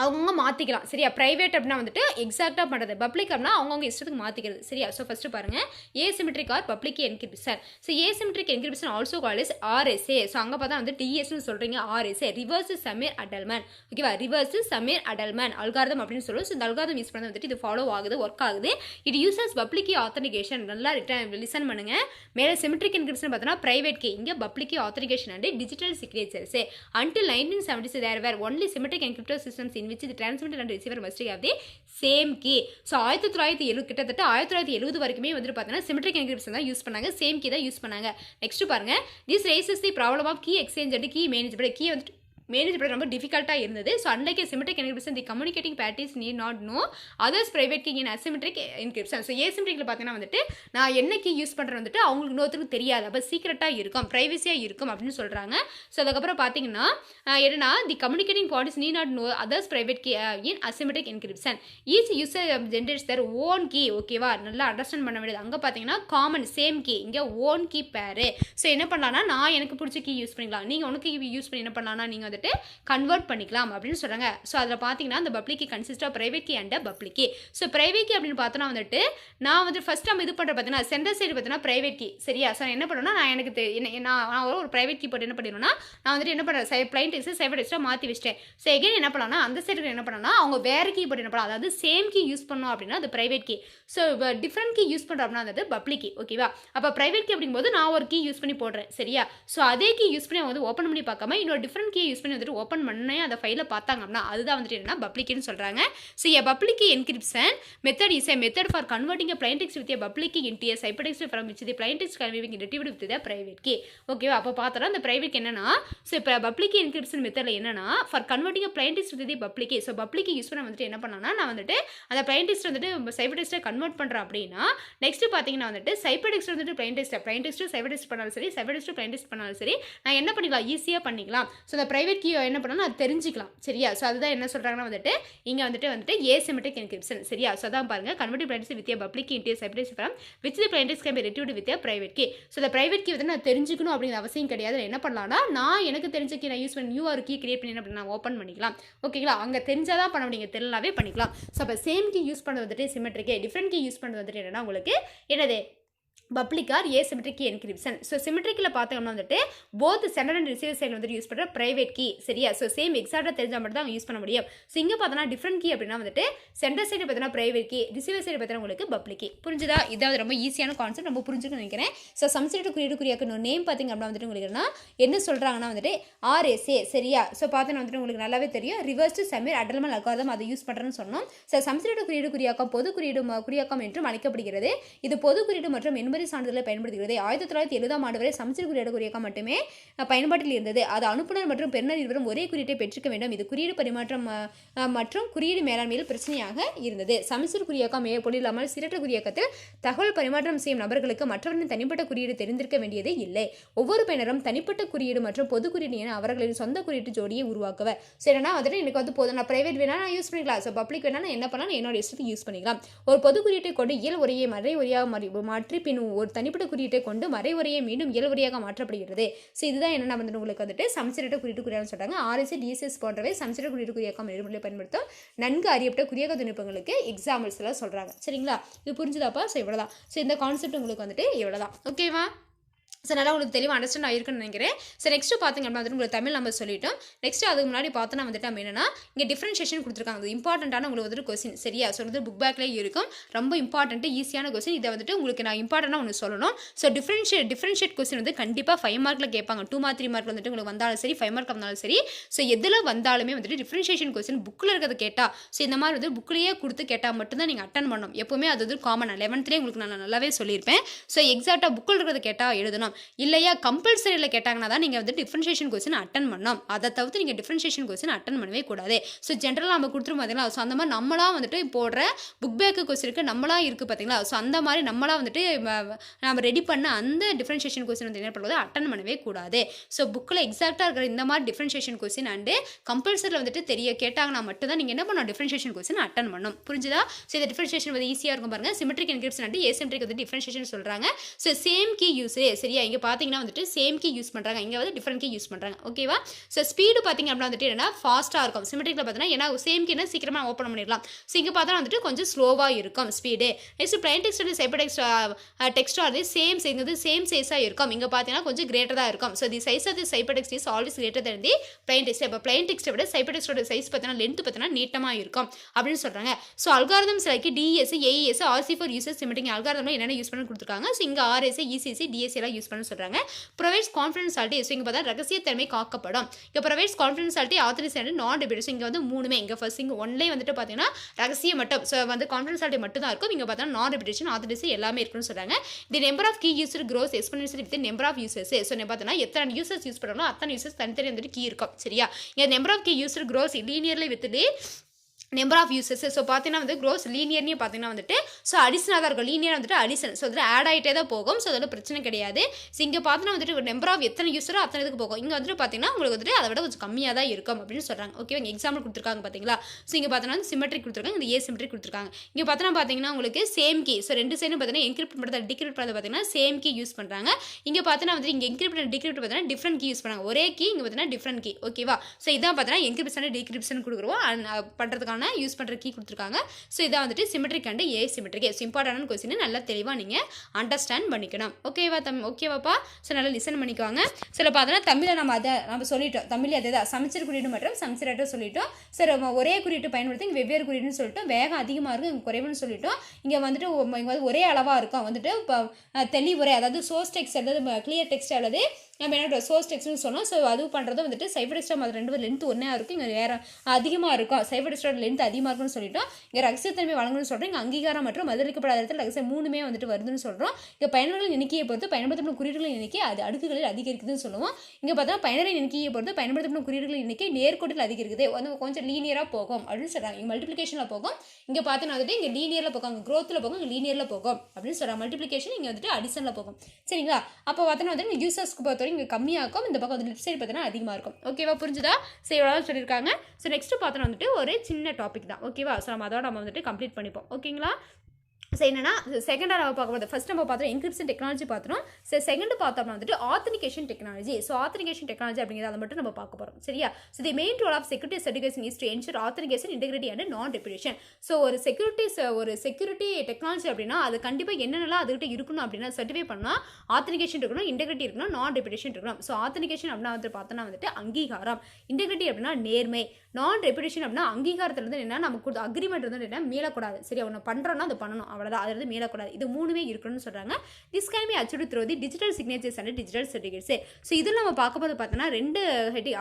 அவங்க மாற்றிக்கலாம். சரியா? ப்ரைவேட் அப்படின்னா வந்துட்டு எக்ஸாக்டாக பண்ணுறது, பப்ளிக் அப்படின்னா அவங்கவுங்க இஷ்டத்துக்கு மாற்றிக்கிறது. சரியா? ஸோ ஃபஸ்ட்டு பாருங்கள், asymmetric or public key encryption. So asymmetric encryption also called is RSA. So அங்கே பார்த்தா வந்து டிஎஸ்னு சொல்கிறீங்க, RSA ரிவர்ஸ் சமீர் அடல்மேன். ஓகேவா? ரிவர்ஸ் சமீர் அடல்மேன் அல்காரிதம் அப்படின்னு சொல்லுவோம். ஸோ இந்த அல்காரிதம் யூஸ் பண்ண வந்துட்டு இது ஃபாலோ ஆகுது, ஒர்க் ஆகுது. இது யூசஸ் பப்ளிக் கீ ஆத்தன்டிகேஷன். நல்லா லிசன் பண்ணுங்க. மேலே சிமெட்ரிக் என்கிரிப்ஷன் பார்த்தோன்னா பிரைவேட் கீ, இங்கே public key authentication and digital signatures. Until 1976 there were only symmetric encrypted systems in which the transmitter and receiver must have the same key. So 1970 கிட்டத்தட்ட 1970 வரைக்குமே வந்துட்டு பார்த்தீங்கன்னா symmetric encryption தான் use பண்ணாங்க, same key தான் use பண்ணாங்க. Next பாருங்க, this raises the problem of key exchange and key management. Key வந்துட்டு மேனேஜ் பண்ண ரொம்ப டிஃபிகல்ட்டாக இருந்தது. So unlike symmetric encryption the communicating parties need not know others private key in asymmetric encryption. So ஏசிமெட்ரிக்கில் பார்த்தீங்கன்னா வந்துட்டு நான் என்ன கீ யூஸ் பண்ணுறேன் வந்துட்டு அவங்களுக்கு இன்னொருத்தருக்கு தெரியாது, அப்போ சீக்ரெட்டாக இருக்கும், ப்ரைவசியாக இருக்கும் அப்படின்னு சொல்கிறாங்க. ஸோ அதுக்கப்புறம் பார்த்தீங்கன்னா என்னன்னா the communicating parties need not know others private key in asymmetric encryption. Each user generates their own key. ஓகேவா? நல்லா அண்டர்ஸ்டாண்ட் பண்ண வேண்டியது. அங்கே பார்த்தீங்கன்னா காமன் சேம் கீ, இங்கே ஓன் கீ பேரு. ஸோ என்ன பண்ணலாம்னா நான் எனக்கு பிடிச்ச கீ யூஸ் பண்ணிக்கலாம், நீங்கள் உனக்கு யூஸ் பண்ணி என்ன பண்ணலாம்னா நீங்கள் வந்துட்டு வந்துட்டு கன்வெர்ட் பண்ணிக்கலாம் அப்படின்னு சொல்கிறாங்க. ஸோ அதில் பார்த்தீங்கன்னா அந்த public key consist of private key and public key. So private key அப்படின்னு பார்த்தோன்னா வந்துட்டு நான் வந்து ஃபஸ்ட் நம்ம இது பண்ணுற பார்த்தீங்கன்னா சென்டர் சைடு பார்த்தீங்கன்னா பிரைவேட் கீ. சரியா? ஸோ நான் என்ன பண்ணுவேன்னா நான் எனக்கு நான் ஒரு பிரைவேட் கீ போட்டு என்ன பண்ணிடுவேன்னா நான் வந்துட்டு என்ன பண்ணுறேன் பிளைன் டெக்ஸ்ட் சைபர் டெக்ஸ்ட்டாக மாற்றி வச்சிட்டேன். ஸோ எகைன் என்ன பண்ணலாம்னா அந்த சைடு என்ன பண்ணலாம் அவங்க வேறு கீ போட்டு என்ன பண்ணலாம், அதாவது சேம் கீ யூஸ் பண்ணோம் அப்படின்னா அது private key. So different key use பண்ணுறோம் அப்படின்னா அது பப்ளிக் கீ. ஓகேவா? அப்போ பிரைவேட் கீ அப்படிங்கும்போது நான் ஒரு கீ யூஸ் பண்ணி போடுறேன். சரியா? ஸோ அதே கீ யூஸ் பண்ணி வந்து ஓப்பன் பண்ணி பார்க்காம இன்னொரு டிஃப்ரெண்ட் கீ யூஸ் பண்ணி வந்துட்டு ஓப்பன் பண்ணே அந்த ஃபைலை பார்த்தாங்க அப்படின்னா அதுதான் வந்துட்டு என்ன பப்ளிக் கீன்னு சொல்கிறாங்க. So a public key encryption method is a method for converting a plain text with a public key into a ciphertext from which the plain text can be retrieved with the private key. ஓகேவா? அப்போ பார்த்தோன்னா அந்த private என்னன்னா so இப்போ public key encryption மெத்தடில் என்னன்னா for converting plain text with the public key. So public key use பண்ண வந்துட்டு என்ன பண்ணாங்கன்னா நான் வந்துட்டு அந்த பிளைன் டெக்ஸ்ட் வந்துட்டு சைபர் டெக்ஸ்ட்டை கன்வெர்ட் பண்ணுறேன் அப்படின்னா நெக்ஸ்ட் பார்த்தீங்கன்னா வந்துட்டு சைபர் டெக்ஸ்ட் வந்துட்டு பிளைன் டெக்ஸ்ட் சைபர் டெக்ஸ்ட் பண்ணாலும் சரி சைபர் டெக்ஸ்ட் பிளைன் டெக்ஸ்ட் பண்ணாலும் சரி நான் என்ன பண்ணிக்கலாம் ஈஸியாக பண்ணிக்கலாம். ஸோ அந்த பிரைவேட் கீ என்ன பண்ணணும் அது தெரிஞ்சிக்கலாம். சரியா? ஸோ அதுதான் என்ன சொல்கிறாங்கன்னா வந்துட்டு இங்கே வந்துட்டு asymmetric encryption. சரியா? ஸோ அதான் பாருங்க converting plain text with a public key into a ciphertext from which the plain text can be retrieved with a private key. So இந்த private key வந்து நான் தெரிஞ்சுக்கணும் அப்படிங்கிற அவசியம் கிடையாது. என்ன பண்ணலாம்னா நான் எனக்கு தெரிஞ்ச கீ நான் யூஸ் பண்ணி நியூ ஒரு கீ கிரியேட் பண்ணி அப்படி நான் ஓப்பன் பண்ணிக்கலாம். ஓகேங்களா? அங்கே தெரிஞ்சாதான் பண்ண முடியுங்க, தெரியலாவே பண்ணிக்கலாம். ஸோ அப்போ சேம் கீ யூஸ் பண்ணுறது வந்துட்டு சிமெட்ரிக், டிஃப்ரெண்ட் கீ யூஸ் பண்ணுறது வந்துட்டு என்னன்னா உங்களுக்கு என்னது public or asymmetric key encryption. So சிமெட்ரிக்கில் பார்த்தோம்னா வந்துட்டு போத் சென்டர் அண்ட் ரிசீவர் சைடில் வந்துட்டு யூஸ் பண்ணுற பிரைவேட் கீ. சரியா? ஸோ சேம் எக்ஸாக்டாக தெரிஞ்சால் மட்டும் தான் அவங்க யூஸ் பண்ண முடியும். ஸோ இங்கே பார்த்தோன்னா டிஃப்ரெண்ட் கீ அப்படின்னா வந்துட்டு சென்டர் சைடு பார்த்தோன்னா பிரைவேட் கீ, ரிசீவர் சைடு பார்த்தோன்னா உங்களுக்கு பப்ளிக் கீ. புரிஞ்சுதா? இதாவது ரொம்ப ஈஸியான கான்செப்ட், நம்ம புரிஞ்சுக்கணும்னு நினைக்கிறேன். ஸோ சம்ஸ்கிரிட் குறியாக்கணும் நேம் பார்த்தீங்க அப்படின்னா வந்துட்டு உங்களுக்கு என்ன சொல்கிறாங்கன்னா வந்துட்டு RSA. சரியா? ஸோ பார்த்தோன்னா வந்துட்டு உங்களுக்கு நல்லாவே தெரியும் ரிவர்ஸ்டு சமீர் அடல்மல் அல்காரிதம் அதை யூஸ் பண்ணுறேன்னு சொன்னோம். ஸோ சம்ஸ்கிரிட் குறியாக்கம் பொது குறியாக்கம் என்றும் அழைக்கப்படுகிறது. இது பொது குறியீடு மற்றும் எண்பது சான்றிதழை பயன்படுத்துகிறது. 1970 ஆண்டு வரை சமச்சீர் குறியாக்கம் மட்டுமே பயன்பாட்டில் இருந்தது. அது அனுப்புனர் மற்றும் பெறுநர் இருவரும் ஒரே குறியீட்டை பெற்றுக்க வேண்டும். இது குறியீடு பரிமாற்றம் மற்றும் குறியீடு மேலாண்மையில் பிரச்சனையாக இருந்தது. சமச்சீர் குறியாக்கம் இல்லாமல் சிரட்ட குறியாக்கத்தில் தகவல் பரிமாற்றம் செய்யும் நபர்களுக்கு மற்றவரின் தனிப்பட்ட குறியீடு தெரிந்திருக்க வேண்டியது இல்லை. ஒவ்வொரு பயனரும் தனிப்பட்ட குறியீடு மற்றும் பொது குறியீடு என அவர்களின் சொந்த குறியீட்டு ஜோடியை உருவாக்குவர். சரினா வந்துட்டு எனக்கு வந்து போதும், நான் பிரைவேட் வேணா நான் யூஸ் பண்ணிக்கலாம். ஸோ பப்ளிக் வேணா நான் என்ன பண்ணலாம், என்னோட இஷ்டத்துக்கு யூஸ் பண்ணிக்கலாம். ஒரு பொது குறியீட்டை கொண்டு இயல் உரையை மறை உரையாக மாற்றி பின் ஒரு தனிப்பட்ட குறியீட்டை கொண்டு மறை உரையை மீண்டும் இயல் உரையாக மாற்றப்படுகிறது. ஸோ இதுதான் என்ன வந்துட்டு உங்களுக்கு வந்துட்டு சமச்சீரற்ற குறியீட்டு குறியாக்கம் சொல்றாங்க. RSA DSS போன்றவை சமச்சீரற்ற குறியீட்டு குறியாக்கம் நெறிமுறையை பயன்படுத்தும் நன்கு அறியப்பட்ட குறியாக்க தொழில்நுட்பங்களுக்கு எக்ஸாம்பிள்ஸ் எல்லாம் சொல்றாங்க. சரிங்களா? இது புரிஞ்சுதாப்பா? ஸோ இவ்வளவுதான். ஸோ இந்த கான்செப்ட் உங்களுக்கு வந்துட்டு இவ்வளவுதான். ஓகேவா? ஸோ நல்லா உங்களுக்கு தெளிவாக அண்டர்ஸ்டாண்ட் ஆகிருக்குன்னு நினைக்கிறேன். ஸோ நெக்ஸ்ட்டு பார்த்திங்க அப்படின்னா வந்துட்டு உங்களுக்கு தமிழ் நம்ம சொல்லிட்டோம். நெக்ஸ்ட்டு அதுக்கு முன்னாடி பார்த்தோன்னா வந்துட்டு நம்ம என்னன்னா இங்கே டிஃப்ரென்ஷியேஷன் கொடுத்துருக்காங்க. அது இம்பார்ட்டண்ட்டான உங்களுக்கு வந்துட்டு கொஸ்டின். சரியா? ஸோ வந்து புக் பேக்லேயே இருக்கும், ரொம்ப இம்பார்ட்டன்ட்டு ஈஸியான கொஸ்டின். இதை வந்துட்டு உங்களுக்கு நான் இம்பார்ட்டண்டாக ஒன்று சொல்லணும். ஸோ டிஃப்ரென்ஷியேட் கொஸ்டின் வந்து கண்டிப்பாக 5 மார்க்கில் கேட்பாங்க. 2 மார்க் 3 மார்க் வந்துட்டு உங்களுக்கு வந்தாலும் சரி, 5 மார்க் வந்தாலும் சரி. ஸோ எதில் வந்தாலுமே வந்துட்டு டிஃப்ரென்ஷியேஷன் கொஸ்டின் புக்கில் இருக்கிறத கேட்டால், ஸோ இந்த மாதிரி வந்து புக்லேயே கொடுத்து கேட்டால் மட்டும்தான் நீங்கள் அட்டன் பண்ணணும். எப்போவுமே அது வந்து காமன். 11th உங்களுக்கு நான் நல்லாவே சொல்லியிருப்பேன். ஸோ எக்ஸாக்டாக புக்கில் இருக்கிறத கேட்டால் எழுதணும். இல்லையா கம்பல்சரியில் கேட்டாங்கன்னா தான் நீங்கள் வந்து டிஃப்ரென்ஷியேஷன் கொஸ்டின் அட்டன் பண்ணணும். அதை தவிர்த்து நீங்கள் டிஃப்ரென்ஷியேஷன் கொஸ்டின் அட்டன் பண்ணவே கூடாது. ஸோ ஜென்ரலாக நம்ம கொடுத்துரும் பார்த்தீங்களா? ஸோ அந்த மாதிரி நம்மளா வந்துட்டு போடுற புக் பேக்கு கொஸ்டினுக்கு நம்மளா இருக்குது பார்த்தீங்களா? ஸோ அந்த மாதிரி நம்மளா வந்துட்டு நம்ம ரெடி பண்ண அந்த டிஃப்ரென்ஷியேஷன் கொஸ்டின் வந்து என்ன பண்ணுறது, அட்டன் பண்ணவே கூடாது. ஸோ புக்கில் எக்ஸாக்டாக இருக்கிற இந்த மாதிரி டிஃப்ரென்ஷியேஷன் கொஸ்டின் அண்டு கம்பல்சரியில் வந்துட்டு கேட்டாங்கன்னா மட்டும் தான் நீங்கள் என்ன பண்ணணும், டிஃப்ரென்ஷியேஷன் கொஸ்டின் அட்டன் பண்ணணும். புரிஞ்சுதா? ஸோ இந்த டிஃப்ரென்ஷியேஷன் வந்து ஈஸியாக இருக்கும் பாருங்க. சிமெட்ரிக் என்கிரிப்ஷன் அண்ட் ஏசிமெட்ரிக் வந்து டிஃப்ரென்ஷியேஷன் சொல்கிறாங்க. ஸோ சேம் கீ யூஸே. சரியா? இங்கே பார்த்தீங்கன்னா வந்துட்டு சேம் கீ யூஸ் பண்ணுறாங்க, இங்கே வந்து டிஃப்ரெண்ட் கீ யூஸ் பண்ணுறாங்க. ஓகேவா? ஸோ ஸ்பீடு பார்த்தீங்க அப்படின்னா வந்துட்டு என்ன ஃபாஸ்ட்டாக இருக்கும். சிமெட்ரிக்கில் பார்த்தீங்கன்னா ஏன்னா சேம் கீனா சீக்கிரமாக ஓப்பன் பண்ணிடலாம். ஸோ இங்கே பார்த்தா வந்துட்டு கொஞ்சம் ஸ்லோவாக இருக்கும் speed. Next plain text and cipher text are same சைஸாக இருக்கும். இங்கே பார்த்தீங்கன்னா கொஞ்சம் கிரேட்டர் தான் இருக்கும். So the size of the cipher text is always greater then the plain text. இப்போ பிளைன் டெக்ஸ்ட்டை விட சைபர் டெக்ஸ்டோட சைஸ் பார்த்தீங்கன்னா லென்த் பார்த்தீங்கன்னா நீட்டமாக இருக்கும் அப்படின்னு சொல்கிறாங்க. So algorithms like DES, AES, RC4 uses symmetric algorithm என்னென்ன யூஸ் பண்ணி கொடுத்துருக்காங்க. ஸோ இங்கே RSA, ECC, DSA எல்லாம் யூஸ் பண்ண சொல்கிறாங்க. ப்ரொவைட்ஸ் கான்ஃபிடன்ஷியாலிட்டி. ஸோ இங்கே பார்த்தா ரகசியத்தன்மை காக்கப்படும். இங்கே ப்ரொவைட்ஸ் கான்ஃபிடன்ஷியாலிட்டி, ஆத்தரைசேஷன், நான் டிபேட். ஸோ இங்கே வந்து மூணுமே இங்கே ஃபர்ஸ்ட் இங்கே ஒன்லேயே வந்துட்டு பார்த்தீங்கன்னா ரகசியம் மட்டும். ஸோ வந்து கான்ஃபிடன்ஷியாலிட்டி மட்டும் தான் இருக்கும். இங்கே பார்த்தா நான் டிபேஷன், ஆத்தரைசேஷன் எல்லாமே இருக்குன்னு சொல்கிறாங்க. The number of key user grows exponential with number of users. So பார்த்தீங்கன்னா எத்தனை யூசர்ஸ் யூஸ் பண்ணுறோம் அத்தனை யூசர்ஸ் தனித்தனி வந்துட்டு கீ இருக்கும். சரியா? இங்கே number of key user grows linearly with number of users. So பார்த்தீங்கன்னா வந்து க்ரோஸ் லீனியர்னு பார்த்தீங்கன்னா வந்துட்டு ஸோ அடிஷனாக தான் இருக்கும். லீனியர் வந்துட்டு அடிஷன். ஸோ அதில் ஆட் ஆகிட்டே தான் போகும். ஸோ அதோட பிரச்சனை கிடையாது. ஸோ இங்கே பார்த்தீங்கன்னா வந்துட்டு நம்பர் ஆஃப் எத்தனை யூஸரோ அத்தனை இதுக்கு போகும். இங்கே வந்துட்டு பார்த்தீங்கன்னா உங்களுக்கு வந்துட்டு அதை விட கொஞ்சம் கம்மியாக தான் இருக்கும் அப்படின்னு சொல்கிறாங்க. ஓகே, இங்கே எக்ஸாம்பிள் கொடுத்துருக்காங்க பார்த்தீங்களா. ஸோ இங்கே பார்த்தீங்கன்னா சிமெட்ரிக் கொடுத்துருக்காங்க, இந்த ஏசிமெட்ரிக் கொடுத்துருக்காங்க. இங்கே பார்த்தீங்கன்னா உங்களுக்கு சேம் கீ. ஸோ ரெண்டு சைடும் பார்த்தீங்கன்னா என்கிரிப்ட் பண்ணுறது டிகிரிப்ட் பண்ணுறது பார்த்தீங்கன்னா சேம் கீ யூஸ் பண்ணுறாங்க. இங்கே பார்த்தீங்கன்னா வந்துட்டு இங்கே என்கிரிப்ட் அண்ட் டிகிரிப்ட் பார்த்தீங்கன்னா டிஃப்ரெண்ட் கீ யூஸ் பண்ணுறாங்க. ஒரே கீ இங்கே பார்த்தீங்கன்னா டிஃப்ரெண்ட் கீ. ஓகேவா. ஸோ இதான் பார்த்தீங்கன்னா என்கிரிப்ஷன் டிகிரிப்ஷன் கொடுக்குறோம் பண்ணுறதுக்கான யூஸ் பண்ணுற கீ கொடுத்துருக்காங்க. ஸோ இதான் வந்துட்டு சிமெட்ரிக் அண்ட் ஏசிமெட்ரிக். ஸோ இம்பார்ட்டன்டான கொஸ்டின் நல்லா தெளிவாக நீங்கள் அண்டர்ஸ்டாண்ட் பண்ணிக்கணும். ஓகேவாப்பா. ஸோ நல்லா லிசன் பண்ணிக்குவாங்க. சில பார்த்தோன்னா தமிழில் நம்ம சொல்லிட்டோம். தமிழ் அதே தான் சமச்சீர் குறியீடு மற்றும் சமச்சீரற்ற சொல்லிட்டோம். சரி, ஒரே குறியீட்டு பயன்படுத்தி இங்கே வெவ்வேறு குறியீடுன்னு சொல்லிட்டோம். வேகம் அதிகமாக இருக்கும், இங்கே குறைவுன்னு சொல்லிட்டோம். இங்கே வந்துட்டு இங்கே வந்து ஒரே அளவாக இருக்கும். வந்துட்டு இப்போ தெளிவுரை, அதாவது சோர்ஸ் டெக்ஸ்ட் அல்லது கிளியர் டெக்ஸ்ட் அல்லது நம்ம என்ன சோர்ஸ் டெக்ஸ்ட்னு சொன்னோம். ஸோ அது பண்ணுறது வந்துட்டு சைபர் டெக்ஸ்டாக அது ரெண்டு லென்த் ஒன்றே இருக்கும். இங்கே வேறு அதிகமாக இருக்கும். சைபர் டெக்ஸ்டோட லென்த் அதிகமாக இருக்குன்னு சொல்லிட்டோம். இங்கே ரகசியத்தன்மை வழங்கணும்னு சொல்கிறோம். இங்கே அங்கீகாரம் மற்றும் மதிப்பளிக்கப்படாத இடத்துல ரகசியம் மூணுமே வந்துட்டு வருதுன்னு சொல்கிறோம். இங்கே பயனர்களின் எண்ணிக்கையை பொறுத்து பயன்படுத்தப்படும் குறியீடுகளின் எண்ணிக்கை அது அடுக்குகளில் அதிகரிக்குதுன்னு சொல்லுவோம். இங்கே பார்த்தா பயனரின் எண்ணிக்கையை பொறுத்து பயன்படுத்தப்படும் குறியீடுகளின் எண்ணிக்கை நேர்கோட்டில் அதிகரிக்குது, வந்து கொஞ்சம் லீனியராக போகும் அப்படின்னு சொல்கிறாங்க. இங்கே மல்டிப்ளிகேஷனில் போகும். இங்கே பார்த்தீங்கன்னா வந்துட்டு இங்கே லீனியரில் போகும், அங்கே க்ரோத்தில் போகும், இங்கே லீனியரில் போகும் அப்படின்னு சொல்கிறாங்க. மல்டிப்ளிகேஷன் இங்கே வந்துட்டு அடிஷனில் போகும். சரிங்களா. அப்போ பார்த்தோன்னா வந்துட்டு இங்கே யூசர்ஸ்க்கு பொறுத்தவரை இங்கே கம்மியாகும், இந்த பக்கம் வந்து லெஃப்ட் சைடு பார்த்தீங்கன்னா அதிகமாக இருக்கும். ஓகேவா, புரிஞ்சுதா. சரி, எவ்வளோ சொல்லியிருக்காங்க. ஸோ நெக்ஸ்ட் பார்த்தோன்னா வந்துட்டு ஒரு சின்ன டாபிக் தான். ஓகேவா. ஸோ நம்ம வந்துட்டு கம்ப்ளீட் பண்ணிப்போம். ஓகேங்களா. ஸோ என்னன்னா செகண்டாக நம்ம பார்க்க போகிறது ஃபர்ஸ்ட் நம்ம பார்த்தோம் என்கிரிப்ஷன் டெக்னாலஜி பார்த்துறோம். ஸோ செகண்ட் பார்த்தோம்னா வந்துட்டு authentication technology. So authentication technology அப்படிங்கிறது அதை மட்டும் நம்ம பார்க்க போகிறோம். சரியா. So the main role of security certification is to ensure authentication integrity and non repudiation. So ஒரு செக்யூரிட்டி டெக்னாலஜி அப்படின்னா அது கண்டிப்பாக என்னென்னலாம் அதுக்கிட்ட இருக்கணும் அப்படின்னா சர்டிஃபை பண்ணால் ஆத்தென்டிகேஷன் இருக்கணும், இன்டெகிரிட்டி இருக்கணும், நான் ரெப்யூட்டேஷன் இருக்கணும். ஸோ ஆத்தென்டிகேஷன் அப்படின்னா வந்து பார்த்தோன்னா வந்துட்டு அங்கீகாரம், இன்டெகிரிட்டி அப்படின்னா நேர்மை, நான் ரெப்யூட்டேஷன் அப்படின்னா அங்கீகாரத்தில் இருந்து என்ன நமக்கு அக்ரிமெண்ட் இருந்து என்ன மீளக்கூடாது. சரி, ஒன்று பண்ணுறோன்னா அது பண்ணணும், அவ்வளோதான், அது வந்து மீளக்கூடாது. இது மூணுமே இருக்கணும்னு சொல்கிறாங்க. This can be achieved through the digital signatures and digital certificates. So இதில் நம்ம பார்க்கும்போது பார்த்தோன்னா ரெண்டு